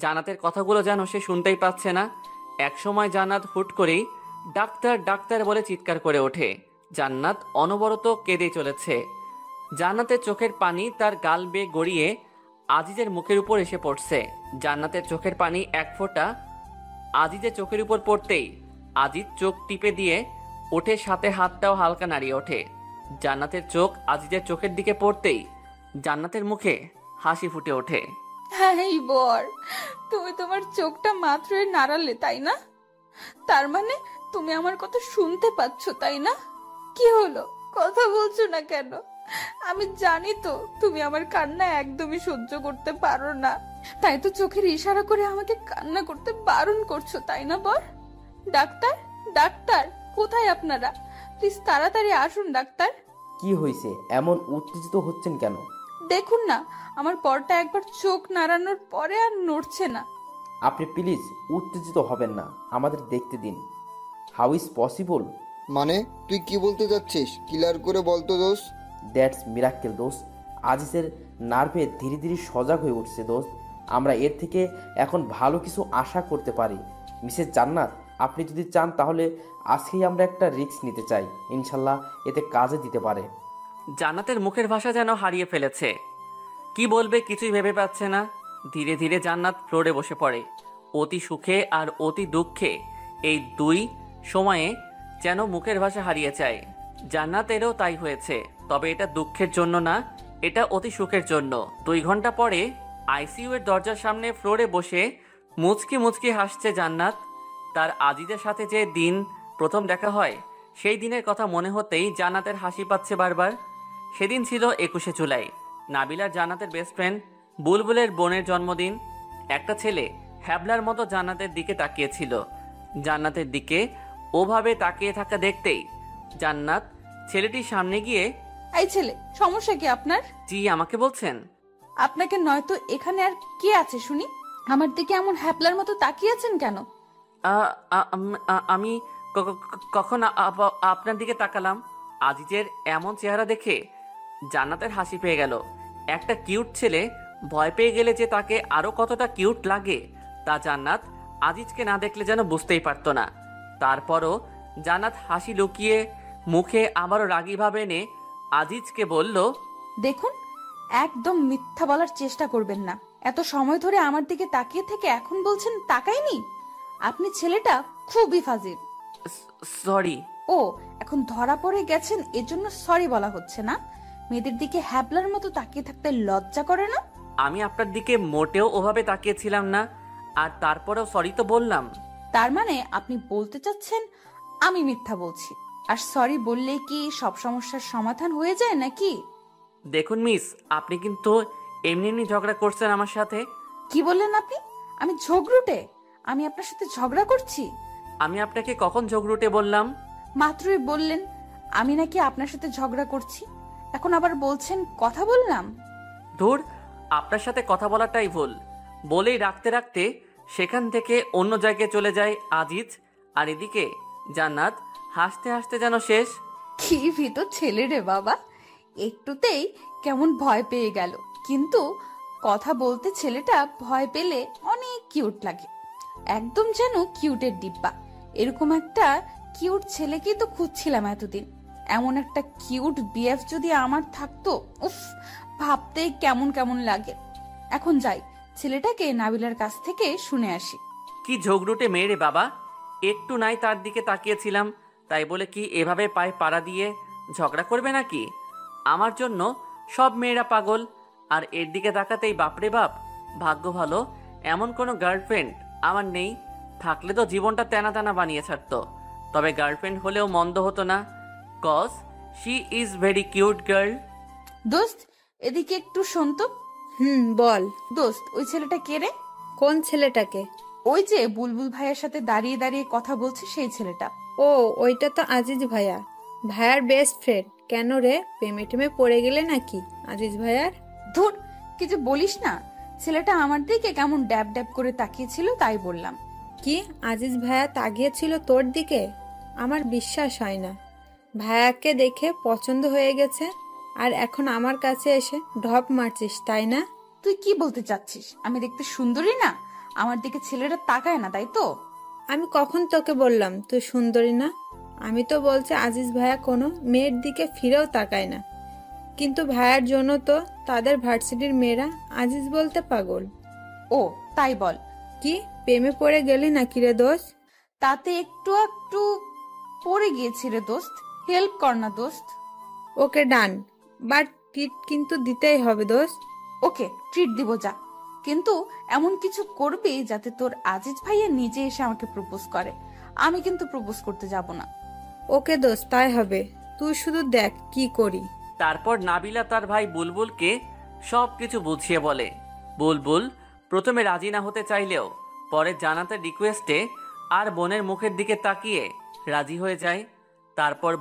জান্নাতের কথাগুলো যেন সে শুনতেই পাচ্ছে না। একসময় জান্নাত হুট করেই ডাক্তার ডাক্তার বলে চিৎকার করে ওঠে। জান্নাত অনবরত কেঁদে চলেছে। জান্নাতের চোখের পানি তার গাল বেয়ে গড়িয়ে আজিজের মুখের উপর এসে পড়ছে। জান্নাতের চোখের পানি এক ফোঁটা আজিজের চোখের উপর পড়তেই আজিজ চোখ টিপে দিয়ে ওঠে, সাথে হাতটাও হালকা নাড়িয়ে ওঠে। জান্নাতের চোখ আজিজের চোখের দিকে পড়তেই জান্নাতের মুখে হাসি ফুটে ওঠে। হ্যাঁ বর, তুমি তোমার চোখটা মাত্রই নাড়ালে তাই না? তার মানে তুমি আমার কথা শুনতে পাচ্ছ তাই না? কি হলো, কথা বলছো না কেন? আমি জানি তো তুমি আমার কান্না একদমই সহ্য করতে পারো না, তাই তো চোখের ইশারা করে আমাকে কান্না করতে বারণ করছো তাই না বর? ডাক্তার, ডাক্তার, কোথায় আপনারা? প্লিজ তাড়াতাড়ি আসুন ডাক্তার। কি হয়েছে, এমন উত্তেজিত হচ্ছেন কেন? দেখুন না, আমার বরটা একবার চোখ নাড়ানোর পরে আর নড়ছে না। আপনি প্লিজ উত্তেজিত হবেন না, আমাদের দেখতে দিন। How is possible? মানে তুই কি বলতে যাচ্ছিস? ক্লিয়ার করে বলতো দোস্ত। দ্যাটস মিরাক্কেল দোস্ত। আজিজের নার্ভে ধীরে ধীরে সজাগ হয়ে উঠছে দোস্ত। আমরা এর থেকে এখন ভালো কিছু আশা করতে পারি। মিসেস জান্নাত, আপনি যদি চান তাহলে আজকেই আমরা একটা রিস্ক নিতে চাই। ইনশাল্লাহ এতে কাজে দিতে পারে। জান্নাতের মুখের ভাষা যেন হারিয়ে ফেলেছে। কি বলবে কিছুই ভেবে পাচ্ছে না। ধীরে ধীরে জান্নাত ফ্লোরে বসে পড়ে। অতি সুখে আর অতি দুঃখে এই দুই সময়ে যেন মুখের ভাষা হারিয়ে যায়। জান্নাতেরও তাই হয়েছে, তবে এটা দুঃখের জন্য না, এটা অতি সুখের জন্য। 2 ঘন্টা পরে আইসিইউ এর দরজার সামনে ফ্লোরে বসে মুচকি মুচকি হাসছে জান্নাত। তার আজিজের সাথে যে দিন প্রথম দেখা হয়, সেই দিনের কথা মনে হতেই জান্নাতের হাসি পাচ্ছে বারবার। সেদিন ছিল 21শে জুলাই, নাবিলার জান্নাতের বেস্ট ফ্রেন্ড বুলবুলের বোনের জন্মদিন। একটা ছেলে হ্যাবলার মতো জান্নাতের দিকে তাকিয়েছিল। জান্নাতের দিকে ওভাবে তাকিয়ে থাকা দেখতেই জান্নাত ছেলেটির সামনে গিয়ে, এই ছেলে, সমস্যা কি আপনার? জি, আমাকে বলছেন? আপনাকে নয়তো এখানে আর কে আছে শুনি? আমার দিকে এমন হ্যাপলার মতো তাকিয়ে আছেন কেন? আমি কখন আপনার দিকে তাকালাম? আজিজের এমন চেহারা দেখে জান্নাতের হাসি পেয়ে গেল। একটা কিউট ছেলে ভয় পেয়ে গেলে যে তাকে আরো কতটা কিউট লাগে তা জান্নাত আজিজকে না দেখলে যেন বুঝতেই পারতো না। তারপরও জান্নাত হাসি লুকিয়ে মুখে আবারও রাগী ভাবে এনে আজিজকে বলল, দেখুন, একদম মিথ্যা বলার চেষ্টা করবেন না। এত সময় ধরে আমার দিকে তাকিয়ে থেকে এখন বলছেন তাকাইনি? আপনি ছেলেটা খুবই ফাজিল। সরি। ও, এখন ধরা পড়ে গেছেন এজন্য সরি বলা হচ্ছে না? মেয়েদের দিকে হ্যাবলার মতো তাকিয়ে থাকতে লজ্জা করে না? আমি আপনার দিকে মোটেও ওভাবে তাকিয়েছিলাম না, আর তারপরেও সরি তো বললাম। তার মানে আপনি বলতে চাচ্ছেন আমি মিথ্যা বলছি? আর সরি বললেই কি সব সমস্যার সমাধান হয়ে যায় নাকি? দেখুন মিস, আপনি কিন্তু এমনি এমনি ঝগড়া করছেন আমার সাথে। কি বললেন আপনি? আমি ঝগড়ুটে? আমি আপনার সাথে ঝগড়া করছি? আমি আপনাকে কখন ঝগড়ুটে বললাম? মাত্রই বললেন আমি নাকি আপনার সাথে ঝগড়া করছি, এখন আবার বলছেন কথা বললাম। ধুর, আপনার সাথে কথা বলাটাই ভুল। বলেই রাখতে রাখতে সেখান থেকে অন্য জায়গায় চলে যায় আজিজ, আর এদিকে জান্নাত হাসতে হাসতে যেন শেষ। কি ভীত ছেলে রে বাবা, একটুতেই কেমন ভয় পেয়ে গেল, কিন্তু কথা বলতে ছেলেটা ভয় পেলে অনেক কিউট লাগে, একদম যেন কিউটের ডিব্বা। এরকম একটা কিউট ছেলেকেই তো খুঁজছিলাম এতদিন। এমন একটা কিউট বিএফ যদি আমার থাকতো, উফ, ভাবতেই কেমন কেমন লাগে। এখন যাই, ছেলেটাকে নাবিলার কাছ থেকে শুনে আসি। কি ঝগড়ুটে মেয়ে রে বাবা, একটু নাই তার দিকে তাকিয়েছিলাম, তাই বলে কি এভাবে পায়ে পাড়া দিয়ে ঝগড়া করবে নাকি? আমার জন্য সব মেয়েরা পাগল, আর এর দিকে তাকাতেই বাপরে বাপ, ভাগ্য ভালো এমন কোনো গার্লফ্রেন্ড আমার নেই, থাকলে তো জীবনটা তেনা তেনা বানিয়ে ছাড়তো। তবে গার্লফ্রেন্ড হলেও মন্দ হতো না, cause she is very cute girl. দোস্ত, এদিকে একটু শোন তো। বল। দোস্ত, ওই ছেলেটা কে রে? কোন ছেলেটাকে? ওই যে বুলবুল ভাইয়ের সাথে দাঁড়িয়ে দাঁড়িয়ে কথা বলছে সেই ছেলেটা। ও, ওইটা তো আজিজ ভাইয়া, ভাইয়ার বেস্ট ফ্রেন্ড। কেন রে, প্রেমে টেমে পড়ে গেলে নাকি আজিজ ভাইয়ার? ধুর, কিছু বলিস না। ছেলেটা আমার দিকে কেমন ড্যাব ড্যাব করে তাকিয়েছিল, তাই বললাম। কি, আজিজ ভাইয়া তাকিয়েছিল তোর দিকে? আমার বিশ্বাস হয় না। ভাইয়াকে দেখে পছন্দ হয়ে গেছে, আর এখন আমার কাছে এসে ঢপ মারছিস, তাই না? তুই কি বলতে চাচ্ছিস? আমি দেখতে সুন্দরী না? আমার দিকে ছেলেটা তাকায় না, তাই তো? আমি কখন তোকে বললাম তুই সুন্দরী না? আমি তো বলছি আজিজ ভাইয়া কোনো মেয়ের দিকে ফিরেও তাকায় না, কিন্তু ভাইয়ার জন্য তো তাদের ভার্সিটির মেয়েরা আজিজ বলতে পাগল। ও তাই বল। কি, প্রেমে পড়ে গেলি নাকি রে দোস্ত? তাতে একটু একটু পড়ে গিয়েছি রে দোস্ত, হেল্প কর না দোস্ত। ওকে ডান, বাট ট্রিট কিন্তু দিতেই হবে দোস্ত। ওকে, ট্রিট দিব যা, কিন্তু এমন কিছু করবি যাতে তোর আজিজ ভাইয়া নিজে এসে আমাকে প্রপোজ করে। আমি কিন্তু প্রপোজ করতে যাব না। ওকে দোস্ত, তাই হবে, তুই শুধু দেখ কি করি। তারপর নাবিলা তার ভাই বুলবুলকে সবকিছু বুঝিয়ে বলে। বুলবুল প্রথমে রাজি না হতে চাইলেও পরে জান্নাতের রিকোয়েস্টে আর বোনের মুখের দিকে তাকিয়ে রাজি হয়ে যায়। তারপর